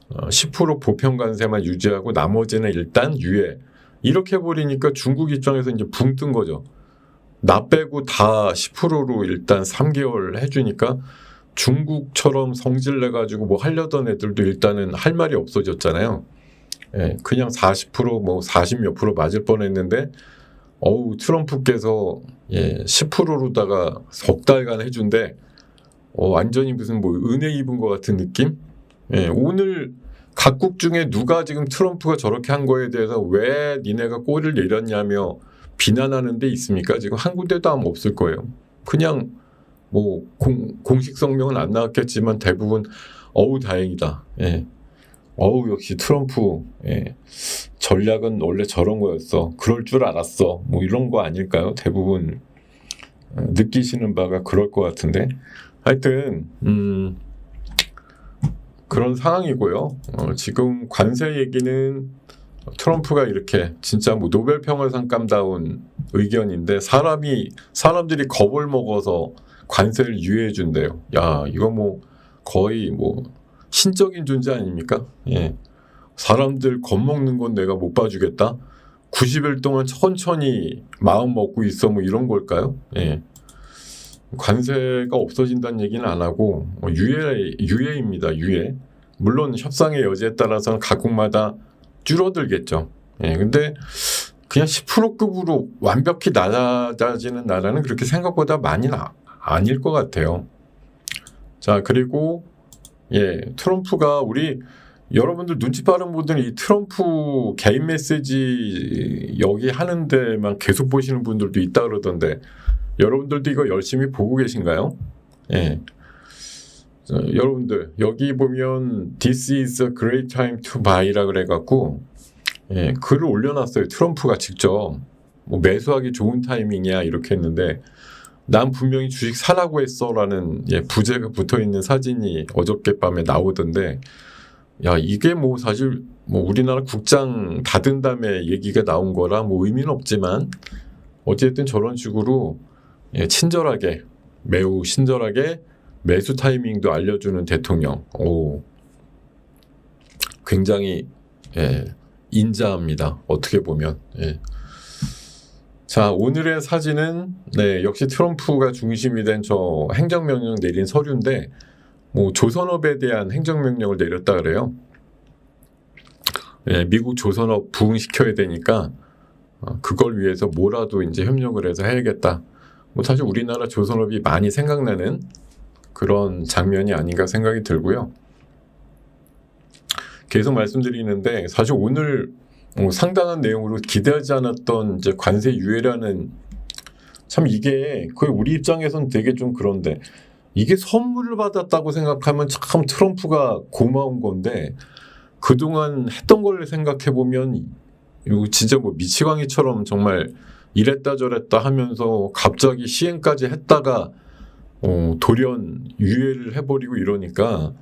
10% 보편 관세만 유지하고 나머지는 일단 유예. 이렇게 해버리니까 중국 입장에서 이제 붕 뜬 거죠. 나 빼고 다 10%로 일단 3개월 해주니까 중국처럼 성질내가지고 뭐 하려던 애들도 일단은 할 말이 없어졌잖아요. 그냥 40% 뭐 40 몇 프로 맞을 뻔했는데 트럼프께서 10%로다가 석 달간 해준대. 완전히 무슨 뭐 은혜 입은 것 같은 느낌? 오늘 각국 중에 누가 지금 트럼프가 저렇게 한 거에 대해서 왜 니네가 꼬리를 내렸냐며 비난하는 데 있습니까? 지금 한 군데도 아마 없을 거예요. 그냥 뭐 공식 성명은 안 나왔겠지만 대부분 다행이다. 역시 트럼프 전략은 원래 저런 거였어. 그럴 줄 알았어. 뭐 이런 거 아닐까요? 대부분 느끼시는 바가 그럴 것 같은데 하여튼 그런 상황이고요. 지금 관세 얘기는 트럼프가 이렇게 진짜 뭐 노벨 평화상 감다운 의견인데 사람들이 겁을 먹어서 관세를 유예해 준대요. 야, 이거 뭐 거의 뭐 신적인 존재 아닙니까? 사람들 겁먹는 건 내가 못 봐주겠다. 90일 동안 천천히 마음 먹고 있어 뭐 이런 걸까요? 관세가 없어진다는 얘기는 안 하고 유예입니다. 유예. 물론 협상의 여지에 따라서는 각국마다 줄어들겠죠. 근데 그냥 10%급으로 완벽히 낮아지는 나라는 그렇게 생각보다 많이는 아닐 것 같아요. 자, 그리고 트럼프가 우리 여러분들 눈치 빠른 분들은 이 트럼프 개인 메시지 여기 하는 데만 계속 보시는 분들도 있다 그러던데 여러분들도 이거 열심히 보고 계신가요? 자, 여러분들 여기 보면 This is a great time to buy라 그래갖고 글을 올려놨어요. 트럼프가 직접 뭐 매수하기 좋은 타이밍이야 이렇게 했는데 난 분명히 주식 사라고 했어라는 부제가 붙어있는 사진이 어저께밤에 나오던데 야 이게 뭐 사실 뭐 우리나라 국장 닫은 다음에 얘기가 나온 거라 뭐 의미는 없지만 어쨌든 저런 식으로 친절하게 매우 친절하게 매수 타이밍도 알려주는 대통령. 굉장히 인자합니다. 어떻게 보면. 자, 오늘의 사진은 역시 트럼프가 중심이 된 저 행정명령 내린 서류인데 뭐 조선업에 대한 행정명령을 내렸다 그래요. 미국 조선업 부흥시켜야 되니까 그걸 위해서 뭐라도 이제 협력을 해서 해야겠다. 뭐 사실 우리나라 조선업이 많이 생각나는 그런 장면이 아닌가 생각이 들고요. 계속 말씀드리는데 사실 오늘 상당한 내용으로 기대하지 않았던 이제 관세 유예라는 참 이게 거의 우리 입장에선 되게 좀 그런데 이게 선물을 받았다고 생각하면 참 트럼프가 고마운 건데 그동안 했던 걸 생각해 보면 이거 진짜 뭐 미치광이처럼 정말 이랬다 저랬다 하면서 갑자기 시행까지 했다가 돌연 유예를 해버리고 이러니까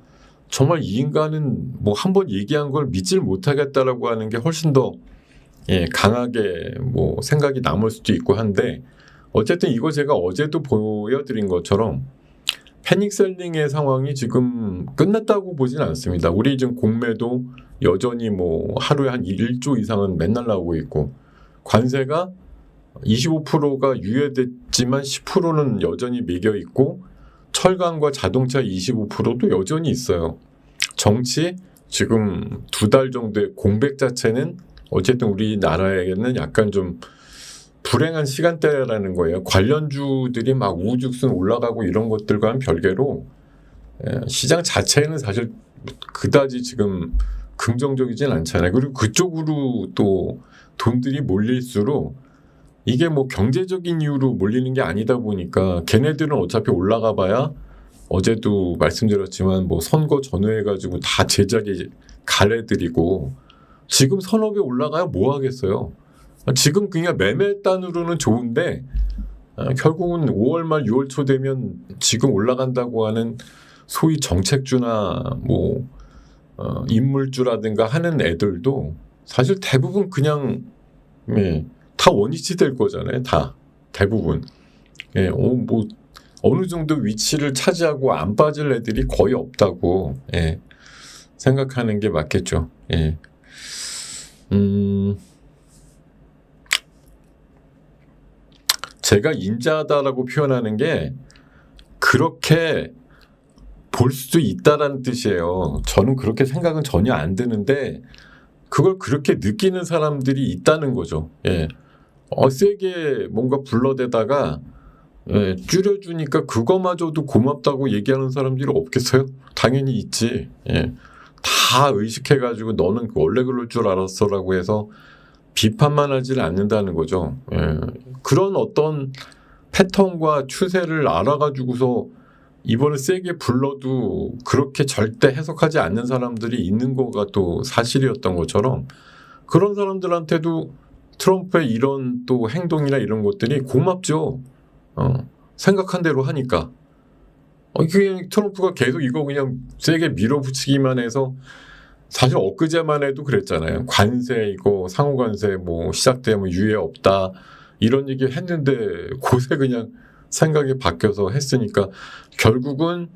정말 이 인간은 뭐 한번 얘기한 걸 믿질 못하겠다라고 하는 게 훨씬 더 강하게 뭐 생각이 남을 수도 있고 한데 어쨌든 이거 제가 어제도 보여드린 것처럼 패닉셀링의 상황이 지금 끝났다고 보진 않습니다. 우리 지금 공매도 여전히 뭐 하루에 한 1조 이상은 맨날 나오고 있고, 관세가 25%가 유예됐지만 10%는 여전히 매겨 있고, 철강과 자동차 25%도 여전히 있어요. 정치 지금 2달 정도의 공백 자체는 어쨌든 우리나라에게는 약간 좀 불행한 시간대라는 거예요. 관련주들이 막 우후죽순 올라가고 이런 것들과는 별개로 시장 자체는 사실 그다지 지금 긍정적이진 않잖아요. 그리고 그쪽으로 또 돈들이 몰릴수록 이게 뭐 경제적인 이유로 몰리는 게 아니다 보니까 걔네들은 어차피 올라가 봐야 어제도 말씀드렸지만 뭐 선거 전후해가지고 다 제작이 갈래들이고, 지금 서너 개 올라가야 뭐 하겠어요. 지금 그냥 매매단으로는 좋은데 결국은 5월 말 6월 초 되면 지금 올라간다고 하는 소위 정책주나 뭐 인물주라든가 하는 애들도 사실 대부분 그냥 다 원위치 될 거잖아요. 다 대부분 뭐 어느 정도 위치를 차지하고 안 빠질 애들이 거의 없다고 생각하는 게 맞겠죠. 제가 인자하다라고 표현하는 게 그렇게 볼 수도 있다라는 뜻이에요. 저는 그렇게 생각은 전혀 안 드는데 그걸 그렇게 느끼는 사람들이 있다는 거죠. 세게 뭔가 불러대다가 줄여주니까 그거마저도 고맙다고 얘기하는 사람들이 없겠어요? 당연히 있지. 다 의식해가지고 너는 원래 그럴 줄 알았어라고 해서 비판만 하지를 않는다는 거죠. 그런 어떤 패턴과 추세를 알아가지고서 이번에 세게 불러도 그렇게 절대 해석하지 않는 사람들이 있는 거가 또 사실이었던 것처럼, 그런 사람들한테도 트럼프의 이런 또 행동이나 이런 것들이 고맙죠. 생각한 대로 하니까. 그냥 트럼프가 계속 이거 그냥 세게 밀어붙이기만 해서, 사실 엊그제만 해도 그랬잖아요. 관세 이거 상호관세 뭐 시작되면 유예 없다 이런 얘기 했는데 곳에 그냥 생각이 바뀌어서 했으니까 결국은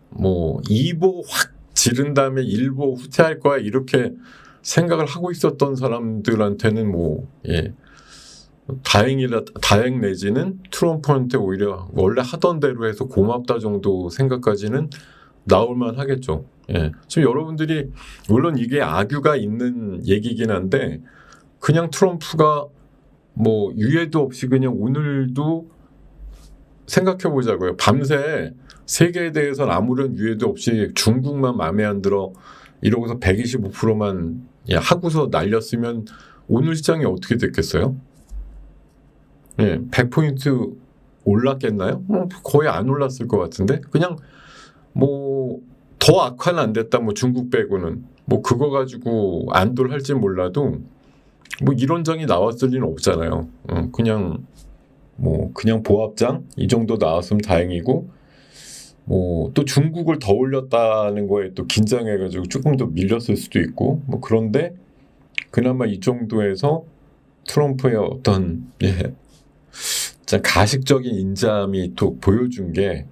뭐 2보 확 지른 다음에 1보 후퇴할 거야 이렇게 생각을 하고 있었던 사람들한테는 뭐 다행 내지는 트럼프한테 오히려 원래 하던 대로 해서 고맙다 정도 생각까지는 나올만 하겠죠. 지금 여러분들이 물론 이게 악유가 있는 얘기긴 한데 그냥 트럼프가 뭐 유예도 없이 그냥 오늘도 생각해 보자고요. 밤새 세계에 대해서는 아무런 유예도 없이 중국만 마음에 안 들어 이러고서 125%만 하고서 날렸으면 오늘 시장이 어떻게 됐겠어요? 100포인트 올랐겠나요? 거의 안 올랐을 것 같은데 그냥 뭐 더 악화는 안 됐다. 뭐 중국 빼고는 뭐 그거 가지고 안돌할지 몰라도 뭐 이런 장이 나왔을 리는 없잖아요. 그냥 보합장 이 정도 나왔으면 다행이고, 뭐 또 중국을 더 올렸다는 거에 또 긴장해가지고 조금 더 밀렸을 수도 있고 뭐 그런데 그나마 이 정도에서 트럼프의 어떤 가식적인 인자함이 또 보여준 게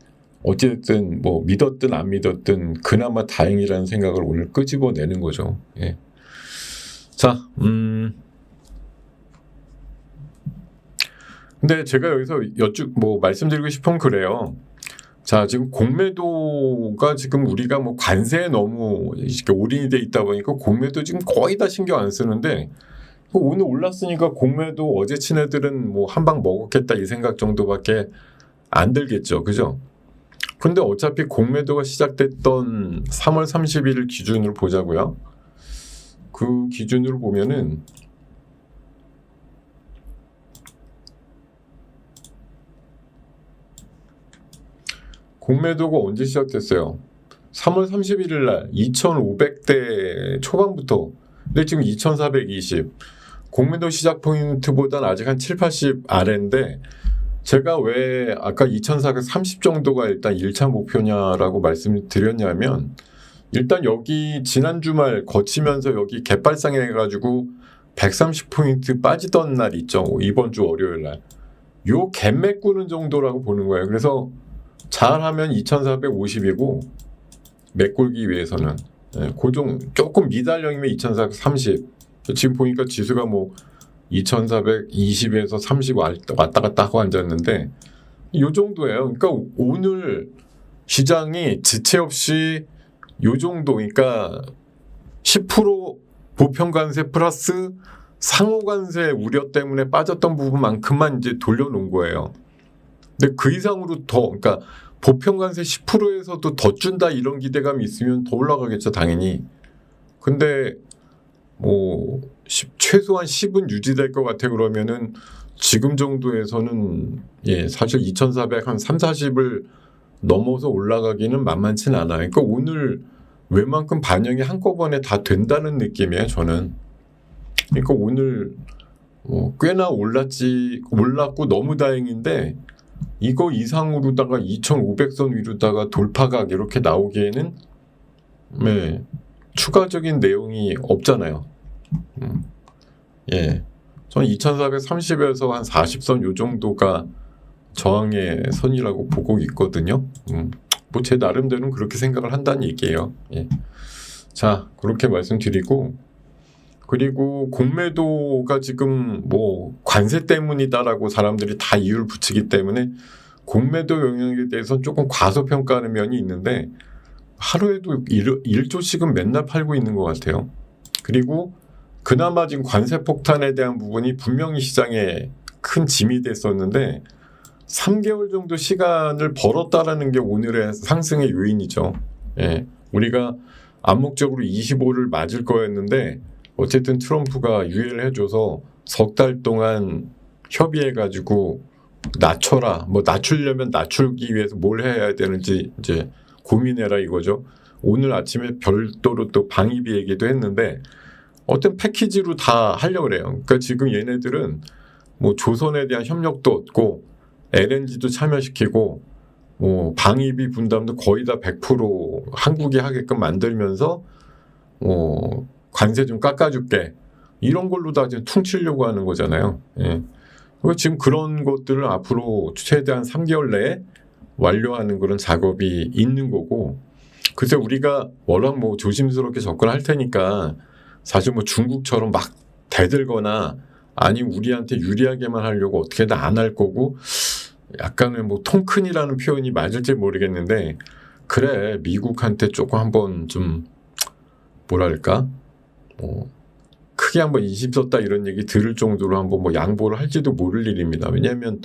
어쨌든 뭐 믿었든 안 믿었든 그나마 다행이라는 생각을 오늘 끄집어내는 거죠. 자, 근데 제가 여기서 말씀드리고 싶은 그래요. 자, 지금 공매도가 지금 우리가 뭐 관세에 너무 올인이 돼 있다 보니까 공매도 지금 거의 다 신경 안 쓰는데 오늘 올랐으니까 공매도 어제 친 애들은 뭐 한 방 먹었겠다 이 생각 정도밖에 안 들겠죠. 그죠? 근데 어차피 공매도가 시작됐던 3월 30일 기준으로 보자고요. 그 기준으로 보면은 공매도가 언제 시작됐어요? 3월 31일 날 2,500대 초반부터. 근데 지금 2,420. 공매도 시작 포인트보다는 아직 한 7, 80 아래인데 제가 왜 아까 2,430 정도가 일단 1차 목표냐라고 말씀을 드렸냐면, 일단 여기 지난 주말 거치면서 여기 갭발상 해가지고 130포인트 빠지던 날 있죠. 이번 주 월요일 날. 요 갭 메꾸는 정도라고 보는 거예요. 그래서 잘하면 2450이고 메꾸기 위해서는 조금 미달형이면 2430. 지금 보니까 지수가 뭐 2420에서 30 왔다 갔다 하고 앉았는데 요 정도예요. 그러니까 오늘 시장이 지체 없이 요 정도, 그러니까 10% 보편관세 플러스 상호관세 우려 때문에 빠졌던 부분만큼만 이제 돌려놓은 거예요. 근데 그 이상으로 더, 그러니까 보편관세 10%에서도 더 준다 이런 기대감이 있으면 더 올라가겠죠, 당연히. 근데 뭐 최소한 10은 유지될 것 같아. 그러면은 지금 정도에서는 사실 2400 한 3, 40을 넘어서 올라가기는 만만치는 않아요. 그러니까 오늘 웬만큼 반영이 한꺼번에 다 된다는 느낌이에요, 저는. 그러니까 오늘 꽤나 올랐고 너무 다행인데 이거 이상으로다가 2500선 위로다가 돌파각 이렇게 나오기에는 추가적인 내용이 없잖아요. 저는 2430에서 한 40선 요 정도가 저항의 선이라고 보고 있거든요. 뭐 제 나름대로는 그렇게 생각을 한다는 얘기예요. 자, 그렇게 말씀드리고, 그리고 공매도가 지금 뭐 관세 때문이다라고 사람들이 다 이유를 붙이기 때문에 공매도 영역에 대해서는 조금 과소평가하는 면이 있는데 하루에도 1조씩은 맨날 팔고 있는 것 같아요. 그리고 그나마 지금 관세 폭탄에 대한 부분이 분명히 시장에 큰 짐이 됐었는데 3개월 정도 시간을 벌었다라는 게 오늘의 상승의 요인이죠. 우리가 암묵적으로 25를 맞을 거였는데 어쨌든 트럼프가 유예를 해줘서 석 달 동안 협의해가지고 낮춰라. 뭐 낮추려면 낮추기 위해서 뭘 해야 되는지 이제 고민해라 이거죠. 오늘 아침에 별도로 또 방위비 얘기도 했는데 어떤 패키지로 다 하려고 그래요. 그러니까 지금 얘네들은 뭐 조선에 대한 협력도 얻고 LNG도 참여시키고 뭐 방위비 분담도 거의 다 100% 한국이 하게끔 만들면서 관세 좀 깎아줄게 이런 걸로 다 지금 퉁치려고 하는 거잖아요. 지금 그런 것들을 앞으로 최대한 3개월 내에 완료하는 그런 작업이 있는 거고, 글쎄 우리가 워낙 뭐 조심스럽게 접근할 테니까 사실 뭐 중국처럼 막 대들거나 아니면 우리한테 유리하게만 하려고 어떻게든 안 할 거고, 약간의 뭐 통큰이라는 표현이 맞을지 모르겠는데 그래 미국한테 조금 한번 좀 뭐랄까 크게 한번 인심 썼다 이런 얘기 들을 정도로 한번 뭐 양보를 할지도 모를 일입니다. 왜냐하면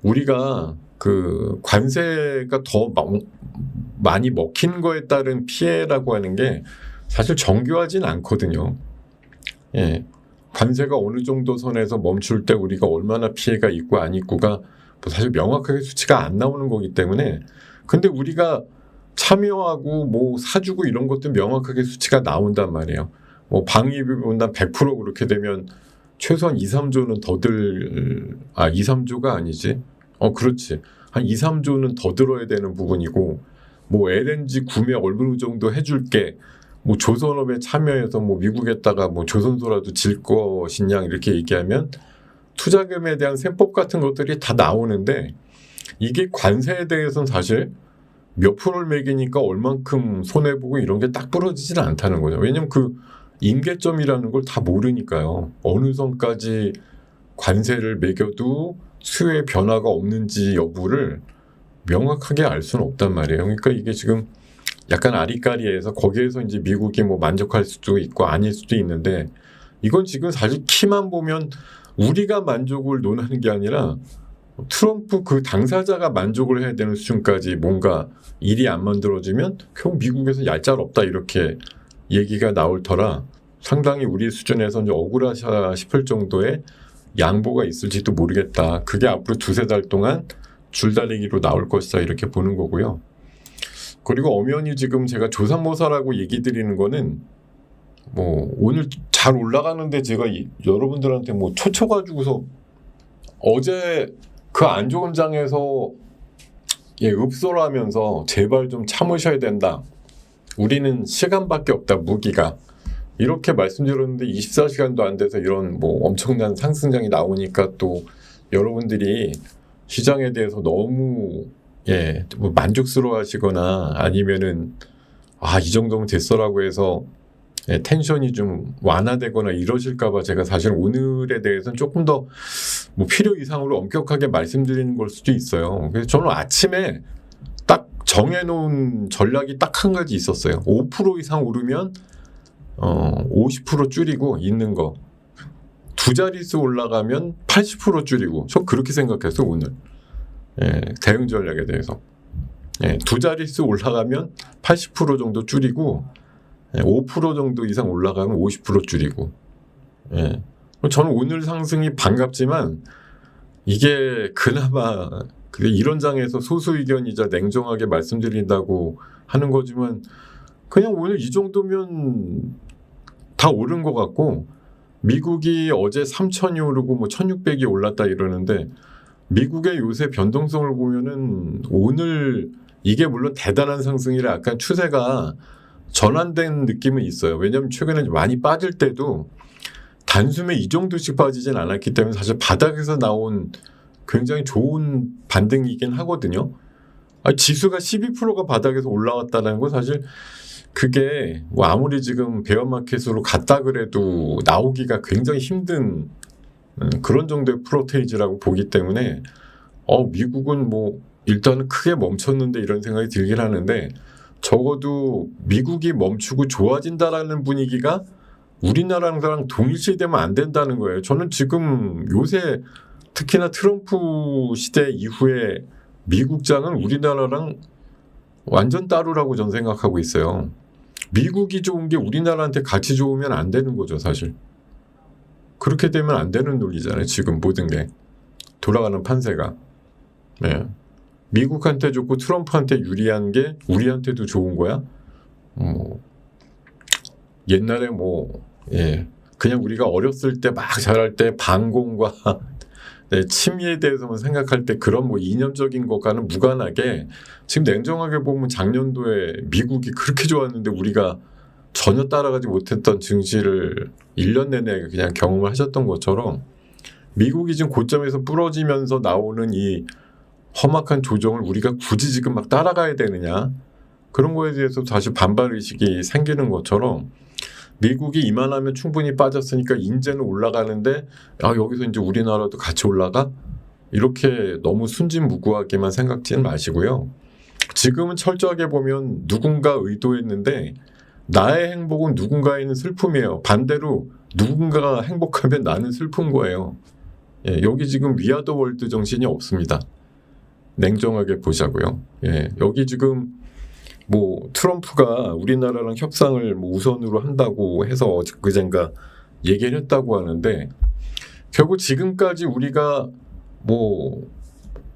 우리가 그 관세가 더 많이 먹힌 거에 따른 피해라고 하는 게 사실 정교하진 않거든요. 관세가 어느 정도 선에서 멈출 때 우리가 얼마나 피해가 있고 안 있고가 사실 명확하게 수치가 안 나오는 거기 때문에, 근데 우리가 참여하고 뭐 사주고 이런 것도 명확하게 수치가 나온단 말이에요. 뭐 방위비 분담 100% 그렇게 되면 최소한 2, 3조는 더들 2, 3조가 아니지. 그렇지. 한 2, 3조는 더 들어야 되는 부분이고, 뭐 LNG 구매 어느 정도 해줄게. 뭐 조선업에 참여해서 뭐 미국에다가 뭐 조선소라도 질 것이냐 이렇게 얘기하면 투자금에 대한 셈법 같은 것들이 다 나오는데 이게 관세에 대해서는 사실 몇 프로를 매기니까 얼만큼 손해보고 이런 게 딱 부러지지는 않다는 거죠. 왜냐면 그 임계점이라는 걸 다 모르니까요. 어느 선까지 관세를 매겨도 수요의 변화가 없는지 여부를 명확하게 알 수는 없단 말이에요. 그러니까 이게 지금 약간 아리까리해서 거기에서 이제 미국이 뭐 만족할 수도 있고 아닐 수도 있는데, 이건 지금 사실 키만 보면 우리가 만족을 논하는 게 아니라 트럼프 그 당사자가 만족을 해야 되는 수준까지 뭔가 일이 안 만들어지면 결국 미국에서 얄짤 없다 이렇게 얘기가 나올 터라 상당히 우리 수준에서 이제 억울하다 싶을 정도의 양보가 있을지도 모르겠다. 그게 앞으로 2-3달 동안 줄다리기로 나올 것이다 이렇게 보는 거고요. 그리고 엄연히 지금 제가 조삼모사라고 얘기 드리는 거는 뭐 오늘 잘 올라가는데 제가 여러분들한테 뭐 초쳐가지고서 어제 그 안 좋은 장에서 읍소를 하면서 제발 좀 참으셔야 된다. 우리는 시간밖에 없다, 무기가. 이렇게 말씀드렸는데 24시간도 안 돼서 이런 뭐 엄청난 상승장이 나오니까 또 여러분들이 시장에 대해서 너무 뭐 만족스러워하시거나 아니면은 이 정도면 됐어라고 해서 텐션이 좀 완화되거나 이러실까봐 제가 사실 오늘에 대해서는 조금 더 뭐 필요 이상으로 엄격하게 말씀드리는 걸 수도 있어요. 그래서 저는 아침에 딱 정해놓은 전략이 딱 한 가지 있었어요. 5% 이상 오르면 50% 줄이고 있는 거, 두 자릿수 올라가면 80% 줄이고. 저 그렇게 생각했어 오늘. 대응 전략에 대해서. 두 자릿수 올라가면 80% 정도 줄이고 5% 정도 이상 올라가면 50% 줄이고. 저는 오늘 상승이 반갑지만 이게 그나마 이런 장에서 소수 의견이자 냉정하게 말씀드린다고 하는 거지만 그냥 오늘 이 정도면 다 오른 것 같고, 미국이 어제 3,000이 오르고 뭐 1,600이 올랐다 이러는데 미국의 요새 변동성을 보면은 오늘 이게 물론 대단한 상승이라 약간 추세가 전환된 느낌은 있어요. 왜냐하면 최근에 많이 빠질 때도 단숨에 이 정도씩 빠지진 않았기 때문에 사실 바닥에서 나온 굉장히 좋은 반등이긴 하거든요. 지수가 12%가 바닥에서 올라왔다는 건 사실 그게 뭐 아무리 지금 베어마켓으로 갔다 그래도 나오기가 굉장히 힘든 그런 정도의 프로테이지라고 보기 때문에 미국은 뭐 일단은 크게 멈췄는데 이런 생각이 들긴 하는데, 적어도 미국이 멈추고 좋아진다라는 분위기가 우리나라랑 동일시되면 안 된다는 거예요. 저는 지금 요새 특히나 트럼프 시대 이후에 미국장은 우리나라랑 완전 따로라고 저는 생각하고 있어요. 미국이 좋은 게 우리나라한테 같이 좋으면 안 되는 거죠, 사실. 그렇게 되면 안 되는 논리잖아요, 지금 모든 게. 돌아가는 판세가. 미국한테 좋고 트럼프한테 유리한 게 우리한테도 좋은 거야? 옛날에 그냥 우리가 어렸을 때 막 자랄 때 반공과 침이에 대해서만 생각할 때 그런 이념적인 것과는 무관하게 지금 냉정하게 보면 작년도에 미국이 그렇게 좋았는데 우리가 전혀 따라가지 못했던 증시를 1년 내내 그냥 경험을 하셨던 것처럼 미국이 지금 고점에서 부러지면서 나오는 이 험악한 조정을 우리가 굳이 지금 막 따라가야 되느냐, 그런 거에 대해서 다시 반발의식이 생기는 것처럼 미국이 이만하면 충분히 빠졌으니까 인제는 올라가는데 여기서 이제 우리나라도 같이 올라가? 이렇게 너무 순진무구하게만 생각지는 마시고요. 지금은 철저하게 보면 누군가 의도했는데 나의 행복은 누군가에는 슬픔이에요. 반대로 누군가가 행복하면 나는 슬픈 거예요. 여기 지금 위아더 월드 정신이 없습니다. 냉정하게 보자고요. 여기 지금 트럼프가 우리나라랑 협상을 우선으로 한다고 해서 그젠가 얘기를 했다고 하는데, 결국 지금까지 우리가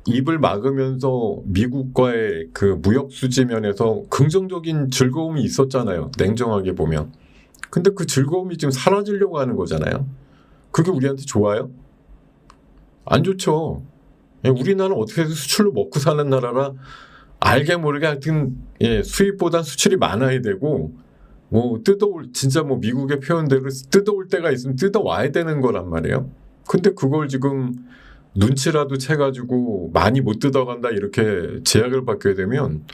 입을 막으면서 미국과의 그 무역 수지 면에서 긍정적인 즐거움이 있었잖아요, 냉정하게 보면. 근데 그 즐거움이 지금 사라지려고 하는 거잖아요. 그게 우리한테 좋아요? 안 좋죠. 우리나라는 어떻게 해서 수출로 먹고 사는 나라라 알게 모르게 하여튼 수입보단 수출이 많아야 되고 진짜 미국의 표현대로 뜯어올 때가 있으면 뜯어와야 되는 거란 말이에요. 근데 그걸 지금 눈치라도 채가지고 많이 못 뜯어간다 이렇게 제약을 받게 되면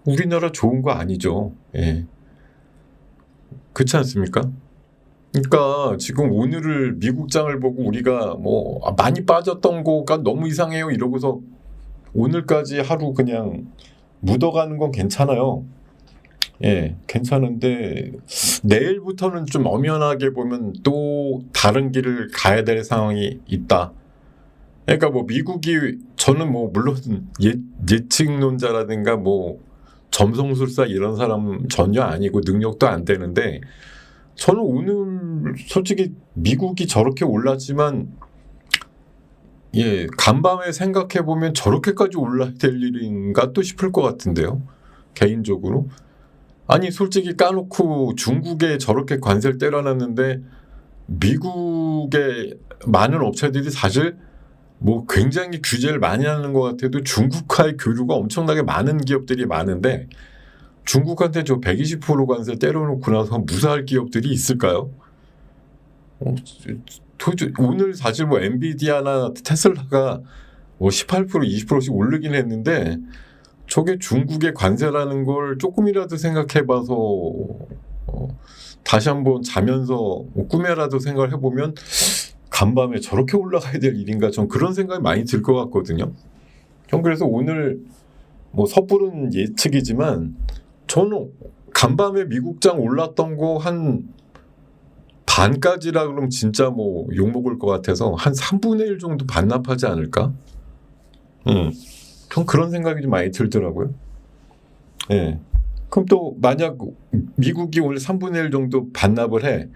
우리나라 좋은 거 아니죠. 그렇지 않습니까? 그러니까 지금 오늘을 미국장을 보고 우리가 많이 빠졌던 거가 너무 이상해요 이러고서 오늘까지 하루 그냥 묻어가는 건 괜찮아요. 괜찮은데 내일부터는 좀 엄연하게 보면 또 다른 길을 가야 될 상황이 있다. 그러니까 미국이, 저는 물론 예측론자라든가 점성술사 이런 사람 전혀 아니고 능력도 안 되는데, 저는 오늘 솔직히 미국이 저렇게 올랐지만 간밤에 생각해보면 저렇게까지 올라야 될 일인가 또 싶을 것 같은데요, 개인적으로. 아니 솔직히 까놓고 중국에 저렇게 관세를 때려놨는데 미국의 많은 업체들이 사실 굉장히 규제를 많이 하는 것 같아도 중국과의 교류가 엄청나게 많은 기업들이 많은데, 중국한테 저 120% 관세 때려놓고 나서 무사할 기업들이 있을까요? 오늘 사실 뭐 엔비디아나 테슬라가 뭐 18% 20%씩 오르긴 했는데 저게 중국의 관세라는 걸 조금이라도 생각해봐서 다시 한번 자면서 뭐 꿈에라도 생각을 해보면 간밤에 저렇게 올라가야 될 일인가, 전 그런 생각이 많이 들 것 같거든요. 형, 그래서 오늘 뭐 섣부른 예측이지만 저는 간밤에 미국장 올랐던 거 한 반까지라 그러면 진짜 뭐 욕먹을 것 같아서 한 3분의 1 정도 반납하지 않을까? 전 그런 생각이 좀 많이 들더라고요. 예. 그럼 또 만약 미국이 오늘 3분의 1 정도 반납을 해,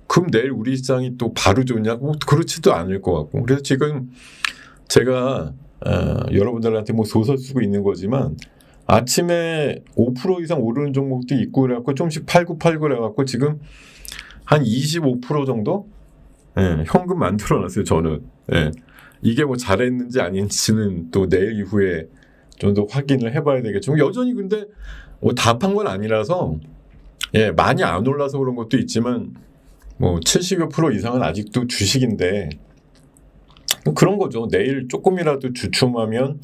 그럼 내일 우리 시장이 또 바로 좋냐고? 그렇지도 않을 것 같고. 그래서 지금 제가 여러분들한테 뭐 소설 쓰고 있는 거지만 아침에 5% 이상 오르는 종목도 있고 그래갖고 좀씩 팔고 그래갖고 지금 한 25% 정도 현금 만들어놨어요, 저는. 이게 뭐 잘했는지 아닌지는 또 내일 이후에 좀 더 확인을 해봐야 되겠죠. 여전히 근데 뭐 다 판 건 아니라서 많이 안 올라서 그런 것도 있지만 뭐 70여 % 이상은 아직도 주식인데 그런 거죠. 내일 조금이라도 주춤하면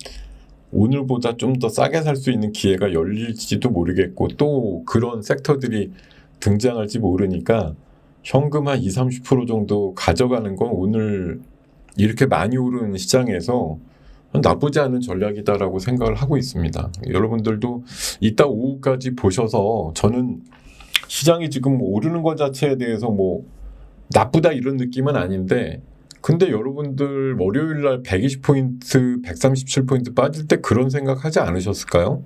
오늘보다 좀 더 싸게 살 수 있는 기회가 열릴지도 모르겠고 또 그런 섹터들이 등장할지 모르니까 현금 한 20-30% 정도 가져가는 건 오늘 이렇게 많이 오른 시장에서 나쁘지 않은 전략이다라고 생각을 하고 있습니다. 여러분들도 이따 오후까지 보셔서, 저는 시장이 지금 오르는 것 자체에 대해서 뭐 나쁘다 이런 느낌은 아닌데, 근데 여러분들 월요일날 120포인트, 137포인트 빠질 때 그런 생각 하지 않으셨을까요?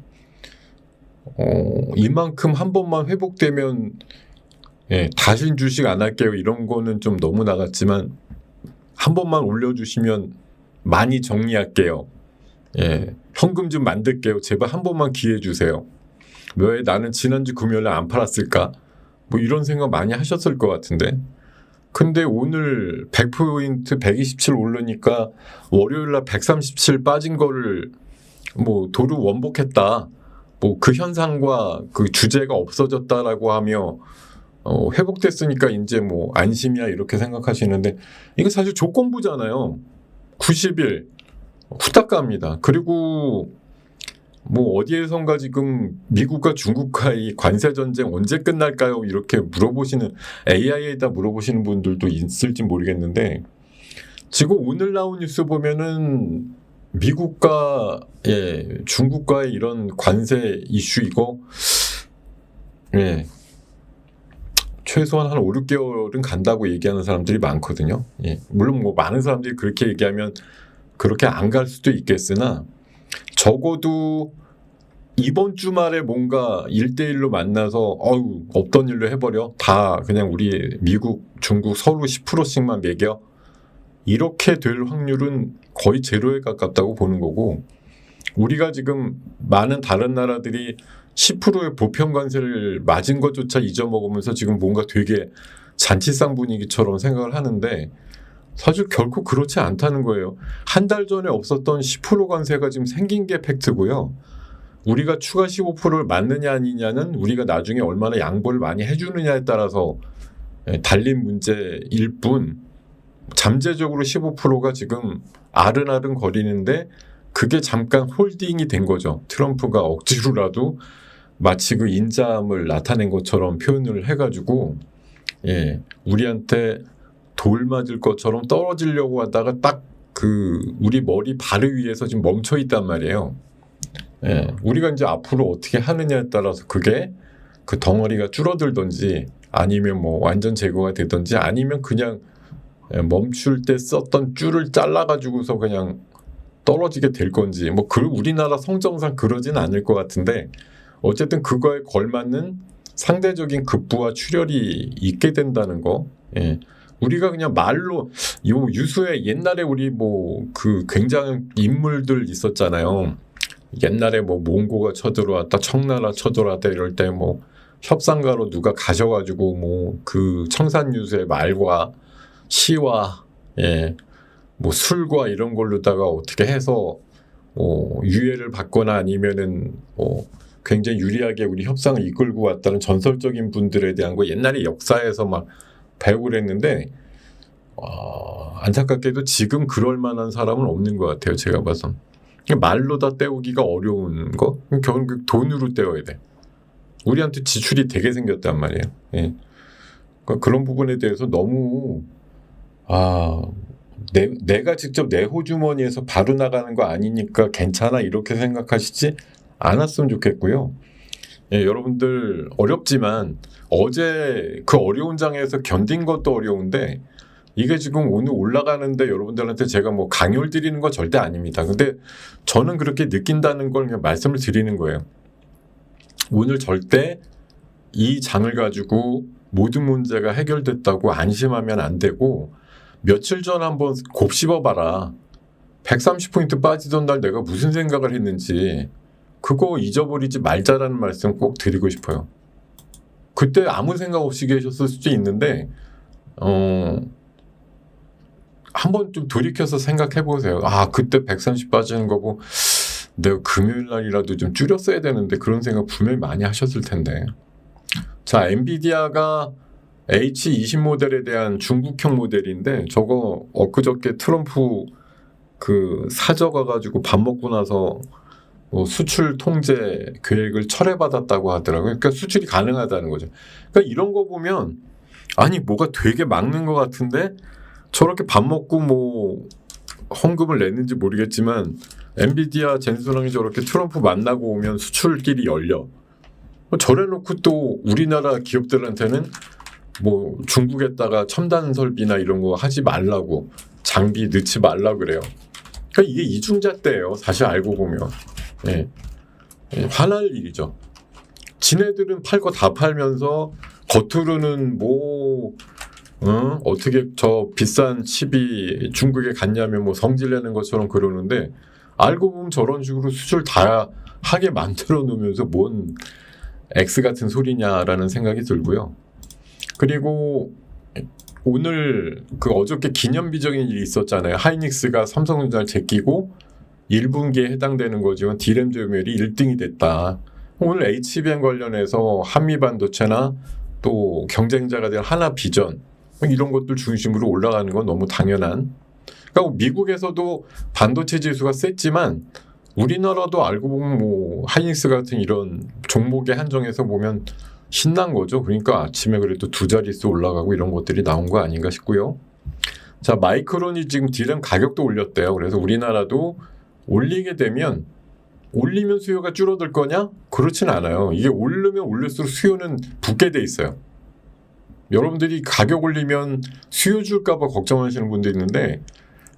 이만큼 한 번만 회복되면 다신 주식 안 할게요 이런 거는 좀 너무 나갔지만 한 번만 올려주시면 많이 정리할게요. 현금 좀 만들게요. 제발 한 번만 기회 주세요. 왜 나는 지난주 금요일에 안 팔았을까? 뭐 이런 생각 많이 하셨을 것 같은데. 근데 오늘 100포인트 127 오르니까 월요일날 137 빠진 거를 뭐 도루 원복했다, 뭐 그 현상과 그 주제가 없어졌다라고 하며 회복됐으니까 이제 뭐 안심이야 이렇게 생각하시는데, 이거 사실 조건부잖아요. 90일 후딱 갑니다. 그리고 뭐 어디에선가 지금 미국과 중국과의 관세 전쟁 언제 끝날까요? 이렇게 물어보시는, AI에다 물어보시는 분들도 있을지 모르겠는데, 지금 오늘 나온 뉴스 보면은 미국과 중국과의 이런 관세 이슈 이거 최소한 한 5, 6개월은 간다고 얘기하는 사람들이 많거든요. 물론 뭐 많은 사람들이 그렇게 얘기하면 그렇게 안 갈 수도 있겠으나 적어도 이번 주말에 뭔가 1대1로 만나서 없던 일로 해버려, 다 그냥 우리 미국, 중국 서로 10%씩만 매겨, 이렇게 될 확률은 거의 제로에 가깝다고 보는 거고, 우리가 지금 많은 다른 나라들이 10%의 보편 관세를 맞은 것조차 잊어먹으면서 지금 뭔가 되게 잔치상 분위기처럼 생각을 하는데 사실 결코 그렇지 않다는 거예요. 한 달 전에 없었던 10% 관세가 지금 생긴 게 팩트고요. 우리가 추가 15%를 맞느냐 아니냐는 우리가 나중에 얼마나 양보를 많이 해주느냐에 따라서 달린 문제일 뿐, 잠재적으로 15%가 지금 아른아른 거리는데 그게 잠깐 홀딩이 된 거죠. 트럼프가 억지로라도 마치 그 인자함을 나타낸 것처럼 표현을 해가지고 우리한테 돌 맞을 것처럼 떨어지려고 하다가 딱 그 우리 머리 바로 위에서 지금 멈춰 있단 말이에요. 우리가 이제 앞으로 어떻게 하느냐에 따라서 그게 그 덩어리가 줄어들든지 아니면 뭐 완전 제거가 되든지 아니면 그냥 멈출 때 썼던 줄을 잘라가지고서 그냥 떨어지게 될 건지, 뭐 우리나라 성정상 그러진 않을 것 같은데 어쨌든 그거에 걸맞는 상대적인 급부와 출혈이 있게 된다는 거. 우리가 그냥 말로 유수의 옛날에 우리 뭐 그 굉장한 인물들 있었잖아요. 옛날에 뭐 몽고가 쳐들어왔다, 청나라 쳐들어왔다 이럴 때 뭐 협상가로 누가 가셔가지고 뭐 그 청산유수의 말과 시와 뭐 술과 이런 걸로다가 어떻게 해서 유예를 받거나 아니면은 굉장히 유리하게 우리 협상을 이끌고 왔다는 전설적인 분들에 대한 거 옛날에 역사에서 막 배우고 그랬는데, 안타깝게도 지금 그럴 만한 사람은 없는 것 같아요. 제가 봐선. 말로 다 때우기가 어려운 거, 결국 돈으로 때워야 돼. 우리한테 지출이 되게 생겼단 말이에요. 예. 그러니까 그런 부분에 대해서 너무 내가 직접 내 호주머니에서 바로 나가는 거 아니니까 괜찮아 이렇게 생각하시지 않았으면 좋겠고요. 예, 여러분들 어렵지만 어제 그 어려운 장에서 견딘 것도 어려운데 이게 지금 오늘 올라가는데 여러분들한테 제가 뭐 강요를 드리는 건 절대 아닙니다. 근데 저는 그렇게 느낀다는 걸 그냥 말씀을 드리는 거예요. 오늘 절대 이 장을 가지고 모든 문제가 해결됐다고 안심하면 안 되고 며칠 전 한번 곱씹어봐라. 130포인트 빠지던 날 내가 무슨 생각을 했는지 그거 잊어버리지 말자라는 말씀 꼭 드리고 싶어요. 그때 아무 생각 없이 계셨을 수도 있는데 한번 좀 돌이켜서 생각해 보세요. 그때 130 빠지는 거고 내가 금요일 날이라도 좀 줄였어야 되는데 그런 생각 분명히 많이 하셨을 텐데. 자, 엔비디아가 H20 모델에 대한 중국형 모델인데 저거 엊그저께 트럼프 그 사저가 가지고 밥 먹고 나서 수출 통제 계획을 철회받았다고 하더라고요. 그러니까 수출이 가능하다는 거죠. 그러니까 이런 거 보면 아니 뭐가 되게 막는 것 같은데 저렇게 밥 먹고 뭐 헌금을 냈는지 모르겠지만 엔비디아 젠수랑이 저렇게 트럼프 만나고 오면 수출길이 열려. 저래놓고 또 우리나라 기업들한테는 뭐 중국에다가 첨단 설비나 이런 거 하지 말라고 장비 넣지 말라 그래요. 그러니까 이게 이중잣대예요. 사실 알고 보면. 예. 화날 일이죠. 지네들은 팔 거 다 팔면서 겉으로는 뭐 어떻게 저 비싼 칩이 중국에 갔냐면 뭐 성질내는 것처럼 그러는데 알고 보면 저런 식으로 수출 다 하게 만들어 놓으면서 뭔 X 같은 소리냐라는 생각이 들고요. 그리고 오늘 그 어저께 기념비적인 일이 있었잖아요. 하이닉스가 삼성전자를 제끼고 1분기에 해당되는 거지만 D램 점유율이 1등이 됐다. 오늘 HBM 관련해서 한미반도체나 또 경쟁자가 될 하나비전 이런 것들 중심으로 올라가는 건 너무 당연한. 그러니까 미국에서도 반도체 지수가 셌지만 우리나라도 알고 보면 뭐 하이닉스 같은 이런 종목에 한정해서 보면 신난 거죠. 그러니까 아침에 그래도 2자릿수 올라가고 이런 것들이 나온 거 아닌가 싶고요. 자, 마이크론이 지금 D램 가격도 올렸대요. 그래서 우리나라도 올리게 되면 올리면 수요가 줄어들 거냐? 그렇진 않아요. 이게 오르면 올릴수록 수요는 붙게 돼 있어요. 여러분들이 가격 올리면 수요 줄까 봐 걱정하시는 분도 있는데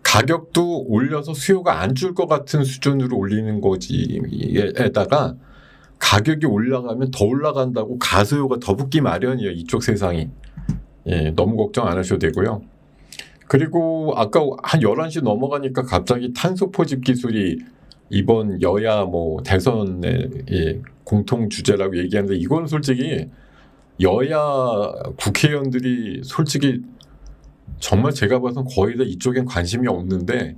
가격도 올려서 수요가 안 줄 것 같은 수준으로 올리는 거지에다가 가격이 올라가면 더 올라간다고 가수요가 더 붙기 마련이에요. 이쪽 세상이. 예, 너무 걱정 안 하셔도 되고요. 그리고 아까 한 11시 넘어가니까 갑자기 탄소 포집 기술이 이번 여야 뭐 대선의 공통 주제라고 얘기하는데 이건 솔직히 여야 국회의원들이 솔직히 정말 제가 봐선 거의 다 이쪽엔 관심이 없는데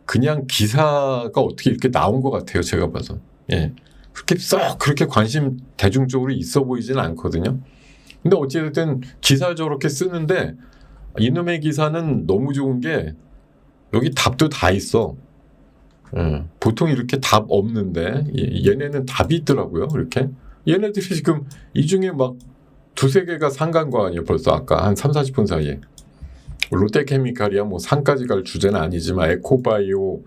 그냥 기사가 어떻게 이렇게 나온 것 같아요. 제가 봐선. 예. 그렇게 썩 그렇게 관심 대중적으로 있어 보이지는 않거든요. 근데 어찌됐든 기사를 저렇게 쓰는데 이놈의 기사는 너무 좋은 게 여기 답도 다 있어. 보통 이렇게 답 없는데 얘네는 답이 있더라고요. 이렇게 얘네들이 지금 이 중에 막 2-3개가 상 간 거 아니에요. 벌써 아까 한 3-40분 사이에 롯데케미칼이야 뭐 상까지 갈 주제는 아니지만 에코바이오,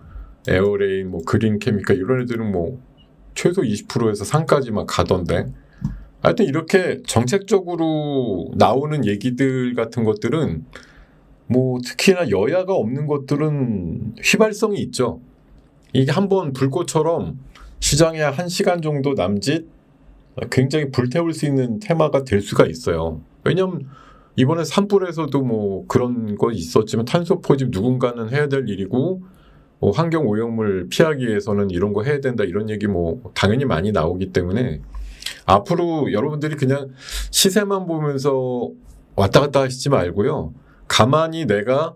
에어레인, 뭐 그린케미칼 이런 애들은 뭐 최소 20%에서 상까지 막 가던데 하여튼 이렇게 정책적으로 나오는 얘기들 같은 것들은 뭐 특히나 여야가 없는 것들은 휘발성이 있죠. 이게 한번 불꽃처럼 시장에 1시간 정도 남짓 굉장히 불태울 수 있는 테마가 될 수가 있어요. 왜냐면 이번에 산불에서도 뭐 그런 거 있었지만 탄소 포집 누군가는 해야 될 일이고 뭐 환경 오염을 피하기 위해서는 이런 거 해야 된다 이런 얘기 뭐 당연히 많이 나오기 때문에 앞으로 여러분들이 그냥 시세만 보면서 왔다 갔다 하시지 말고요. 가만히 내가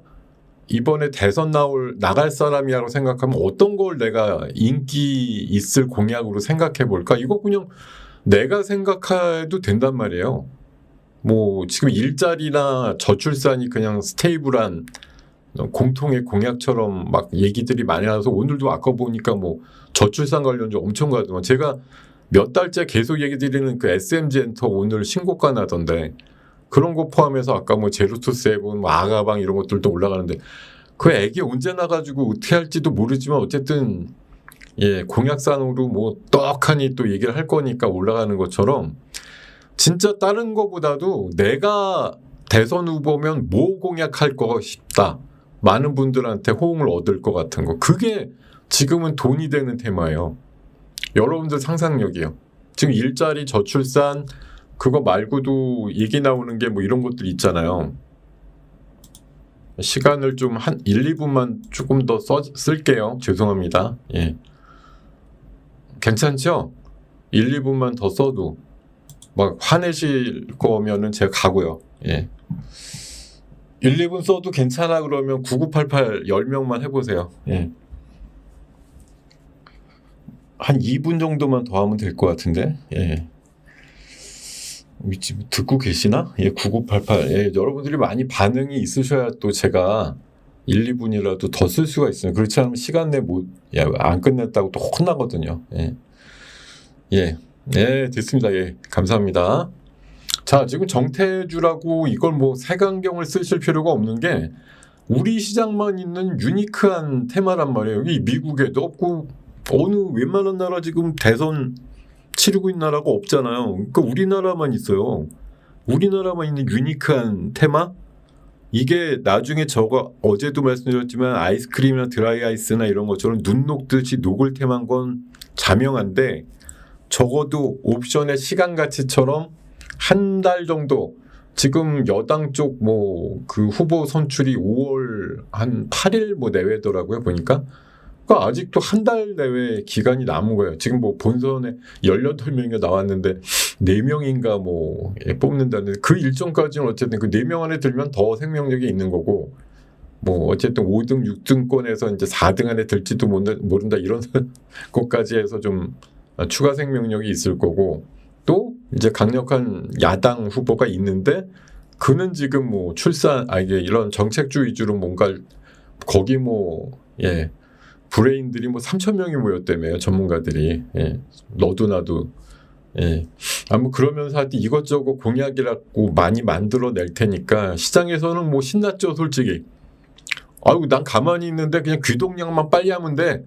이번에 대선 나갈 사람이라고 생각하면 어떤 걸 내가 인기 있을 공약으로 생각해 볼까? 이거 그냥 내가 생각해도 된단 말이에요. 뭐 지금 일자리나 저출산이 그냥 스테이블한 공통의 공약처럼 막 얘기들이 많이 나와서 오늘도 아까 보니까 뭐 저출산 관련주 엄청 가더만 제가 몇 달째 계속 얘기 드리는 그 SMG 엔터 오늘 신고가 나던데 그런 거 포함해서 아까 뭐 제로투 세븐, 뭐 아가방 이런 것들도 올라가는데 그 애기 언제 나가지고 어떻게 할지도 모르지만 어쨌든 예 공약상으로 뭐 떡하니 또 얘기를 할 거니까 올라가는 것처럼 진짜 다른 거보다도 내가 대선 후보면 뭐 공약할 거 싶다. 많은 분들한테 호응을 얻을 것 같은 거. 그게 지금은 돈이 되는 테마예요. 여러분들 상상력이요. 지금 일자리, 저출산 그거 말고도 얘기 나오는 게 뭐 이런 것들 있잖아요. 시간을 좀 한 1, 2분만 조금 더 쓸게요. 죄송합니다. 예. 괜찮죠? 1, 2분만 더 써도 막 화내실 거면은 제가 가고요. 예. 1, 2분 써도 괜찮아 그러면 9988 10명만 해보세요. 예. 한 2분 정도만 더 하면 될 것 같은데. 예. 듣고 계시나? 예, 9988. 예, 여러분들이 많이 반응이 있으셔야 또 제가 1, 2분이라도 더 쓸 수가 있어요. 그렇지 않으면 시간 내 안 끝냈다고 또 혼나거든요. 예. 예. 네, 됐습니다. 예, 감사합니다. 자, 지금 정태주라고 이걸 뭐 색안경을 쓰실 필요가 없는 게 우리 시장만 있는 유니크한 테마란 말이에요. 여기 미국에도 없고 어느 웬만한 나라 지금 대선 치르고 있는 나라가 없잖아요. 그러니까 우리나라만 있어요. 우리나라만 있는 유니크한 테마? 이게 나중에 저거 어제도 말씀드렸지만 아이스크림이나 드라이 아이스나 이런 것처럼 눈 녹듯이 녹을 테마인 건 자명한데 적어도 옵션의 시간 가치처럼 한 달 정도 지금 여당 쪽 뭐 그 후보 선출이 5월 한 8일 뭐 내외더라고요 보니까. 그러니까 아직도 한 달 내외 기간이 남은 거예요. 지금 뭐 본선에 18명이 나왔는데 4명인가 뭐 뽑는다는데 그 일정까지는 어쨌든 그 4명 안에 들면 더 생명력이 있는 거고 뭐 어쨌든 5등, 6등권에서 이제 4등 안에 들지도 모른다 이런 것까지 해서 좀 추가 생명력이 있을 거고 또 이제 강력한 야당 후보가 있는데 그는 지금 뭐 이게 이런 정책주 위주로 뭔가 거기 뭐 예. 브레인들이 뭐 3,000명이 모였다며요 전문가들이. 예. 너도 나도. 예. 아무 그러면서 하여튼 이것저것 공약이라고 많이 만들어낼 테니까 시장에서는 뭐 신났죠 솔직히. 아이고 난 가만히 있는데 그냥 귀동량만 빨리 하면 돼.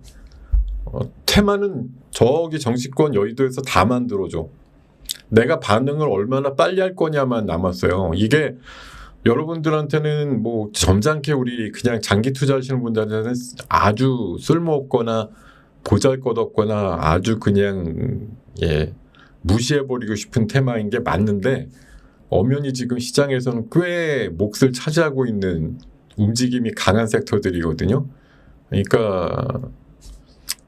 테마는 저기 정치권 여의도에서 다 만들어줘. 내가 반응을 얼마나 빨리 할 거냐만 남았어요. 이게 여러분들한테는 뭐 점잖게 우리 그냥 장기 투자하시는 분들한테는 아주 쓸모없거나 보잘것없거나 아주 그냥 예 무시해버리고 싶은 테마인 게 맞는데 엄연히 지금 시장에서는 꽤 몫을 차지하고 있는 움직임이 강한 섹터들이거든요. 그러니까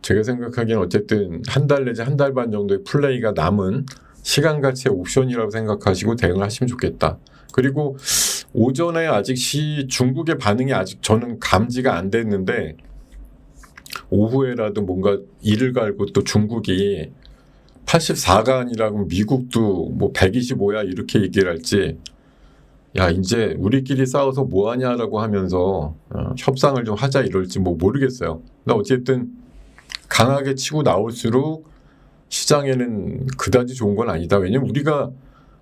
제가 생각하기엔 어쨌든 한 달 내지 한 달 반 정도의 플레이가 남은 시간 가치의 옵션이라고 생각하시고 대응을 하시면 좋겠다. 그리고 오전에 아직 중국의 반응이 아직 저는 감지가 안 됐는데 오후에라도 뭔가 이를 갈고 또 중국이 84가 아니라고 미국도 뭐 125야 이렇게 얘기를 할지 야 이제 우리끼리 싸워서 뭐하냐라고 하면서 협상을 좀 하자 이럴지 뭐 모르겠어요. 근데 어쨌든 강하게 치고 나올수록 시장에는 그다지 좋은 건 아니다. 왜냐면 우리가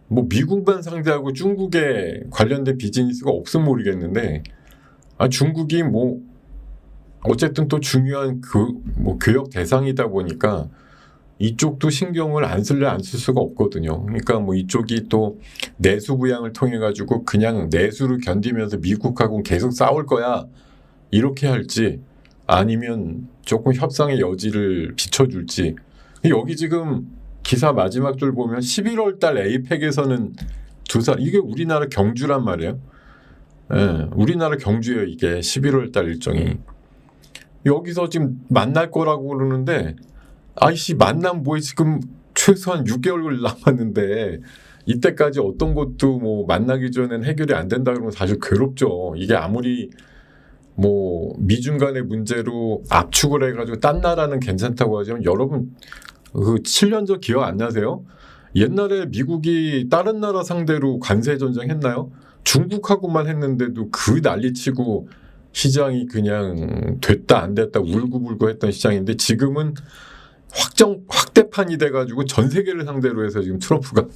뭐 미국만 상대하고 중국에 관련된 비즈니스가 없으면 모르겠는데 중국이 뭐 어쨌든 또 중요한 뭐 교역 대상이다 보니까 이쪽도 신경을 안 쓸 수가 없거든요. 그러니까 뭐 이쪽이 또 내수 부양을 통해 가지고 그냥 내수를 견디면서 미국하고 계속 싸울 거야 이렇게 할지 아니면 조금 협상의 여지를 비춰줄지. 여기 지금 기사 마지막 줄 보면 11월 달 에이펙에서는 이게 우리나라 경주란 말이에요. 예, 우리나라 경주예요 이게 11월 달 일정이. 여기서 지금 만날 거라고 그러는데 아이씨 만남 뭐해 지금 최소한 6개월 남았는데 이때까지 어떤 것도 뭐 만나기 전엔 해결이 안 된다 그러면 사실 괴롭죠. 이게 아무리 뭐 미중 간의 문제로 압축을 해가지고 딴 나라는 괜찮다고 하지만 여러분 그 7년 전 기억 안 나세요? 옛날에 미국이 다른 나라 상대로 관세 전쟁 했나요? 중국하고만 했는데도 그 난리치고 시장이 그냥 됐다 안 됐다 울고불고 했던 시장인데 지금은 확대판이 돼가지고 전 세계를 상대로 해서 지금 트럼프가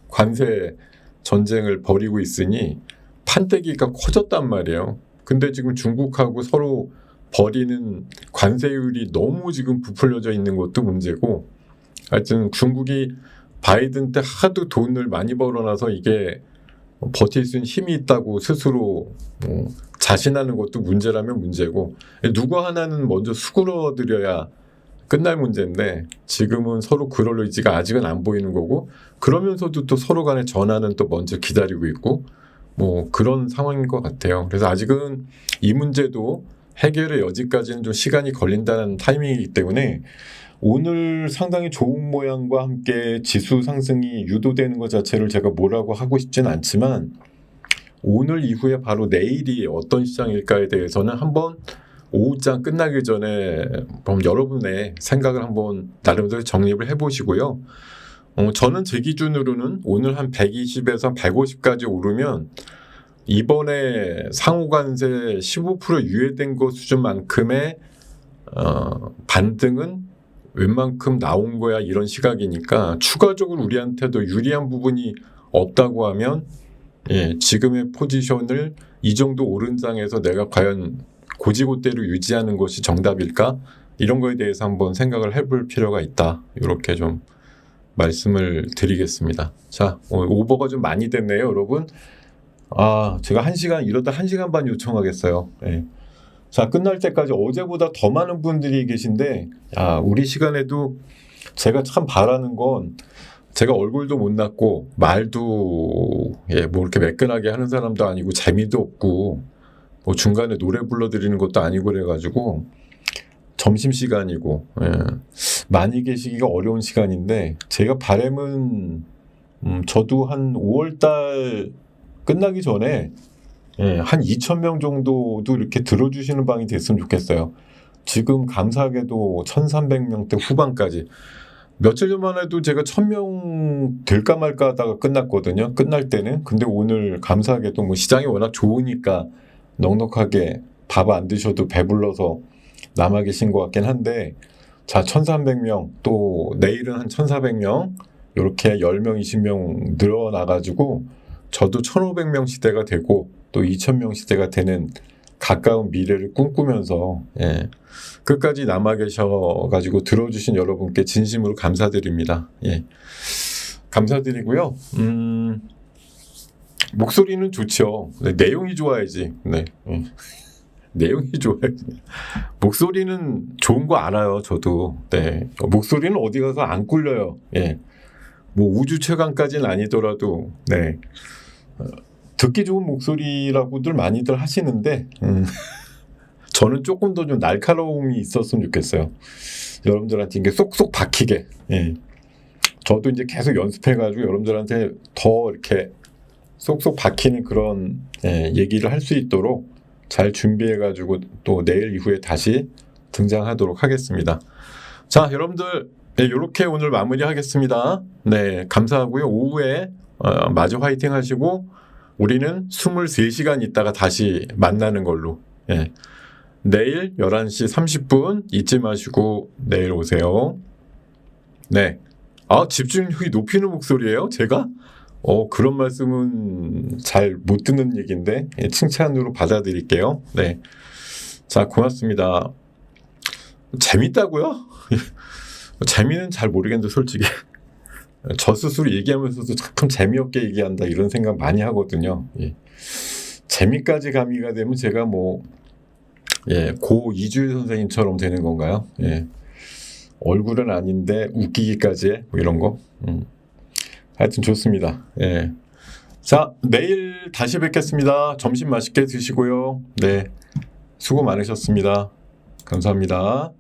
관세 전쟁을 벌이고 있으니 판때기가 커졌단 말이에요. 근데 지금 중국하고 서로 벌이는 관세율이 너무 지금 부풀려져 있는 것도 문제고, 하여튼 중국이 바이든 때 하도 돈을 많이 벌어놔서 이게 버틸 수 있는 힘이 있다고 스스로 자신하는 것도 문제라면 문제고, 누구 하나는 먼저 수그러들여야 끝날 문제인데 지금은 서로 그럴 의지가 아직은 안 보이는 거고, 그러면서도 또 서로 간의 전화는 또 먼저 기다리고 있고 뭐 그런 상황인 것 같아요. 그래서 아직은 이 문제도 해결의 여지까지는 좀 시간이 걸린다는 타이밍이기 때문에 오늘 상당히 좋은 모양과 함께 지수 상승이 유도되는 것 자체를 제가 뭐라고 하고 싶진 않지만, 오늘 이후에 바로 내일이 어떤 시장일까에 대해서는 한번 오후장 끝나기 전에 그럼 여러분의 생각을 한번 나름대로 정립을 해보시고요. 저는 제 기준으로는 오늘 한 120에서 150까지 오르면 이번에 상호관세 15% 유예된 것 수준만큼의 반등은 웬만큼 나온 거야 이런 시각이니까, 추가적으로 우리한테도 유리한 부분이 없다고 하면 지금의 포지션을 이 정도 오른 장에서 내가 과연 고지고대로 유지하는 것이 정답일까? 이런 거에 대해서 한번 생각을 해볼 필요가 있다. 이렇게 좀 말씀을 드리겠습니다. 자, 오버가 좀 많이 됐네요, 여러분. 제가 1시간, 이러다 1시간 반 요청하겠어요. 자, 끝날 때까지 어제보다 더 많은 분들이 계신데, 우리 시간에도 제가 참 바라는 건, 제가 얼굴도 못 났고 말도 뭐 이렇게 매끈하게 하는 사람도 아니고 재미도 없고 뭐 중간에 노래 불러드리는 것도 아니고 그래가지고 점심시간이고 많이 계시기가 어려운 시간인데, 제가 바람은 저도 한 5월달 끝나기 전에 한 2,000명 정도도 이렇게 들어주시는 방이 됐으면 좋겠어요. 지금 감사하게도 1,300명대 후반까지. 며칠 전만 해도 제가 1,000명 될까 말까 하다가 끝났거든요. 끝날 때는. 근데 오늘 감사하게도 뭐 시장이 워낙 좋으니까 넉넉하게 밥 안 드셔도 배불러서 남아 계신 것 같긴 한데, 자, 1,300명, 또 내일은 한 1,400명, 이렇게 10명, 20명 늘어나가지고 저도 1,500명 시대가 되고 또 2,000명 시대가 되는 가까운 미래를 꿈꾸면서 끝까지 남아 계셔가지고 들어주신 여러분께 진심으로 감사드립니다. 감사드리고요. 목소리는 좋죠. 내용이 좋아야지. 내용이 좋아야지. 목소리는 좋은 거 알아요, 저도. 목소리는 어디 가서 안 꿀려요. 뭐 우주 최강까지는 아니더라도 듣기 좋은 목소리라고들 많이들 하시는데 저는 조금 더 좀 날카로움이 있었으면 좋겠어요. 여러분들한테 이게 쏙쏙 박히게. 저도 이제 계속 연습해가지고 여러분들한테 더 이렇게 쏙쏙 박히는 그런 얘기를 할 수 있도록 잘 준비해가지고 또 내일 이후에 다시 등장하도록 하겠습니다. 자, 여러분들 이렇게 오늘 마무리하겠습니다. 감사하고요. 오후에 마저 화이팅 하시고 우리는 23시간 있다가 다시 만나는 걸로. 내일 11시 30분 잊지 마시고 내일 오세요. 집중력이 높이는 목소리예요, 제가? 그런 말씀은 잘 못 듣는 얘기인데 칭찬으로 받아들일게요. 자, 고맙습니다. 재밌다고요? 재미는 잘 모르겠는데 솔직히 저 스스로 얘기하면서도 참 재미없게 얘기한다 이런 생각 많이 하거든요. 재미까지 가미가 되면 제가 뭐 고 이주일 선생님처럼 되는 건가요? 얼굴은 아닌데 웃기기까지 해? 뭐 이런 거. 하여튼 좋습니다. 자, 내일 다시 뵙겠습니다. 점심 맛있게 드시고요. 수고 많으셨습니다. 감사합니다.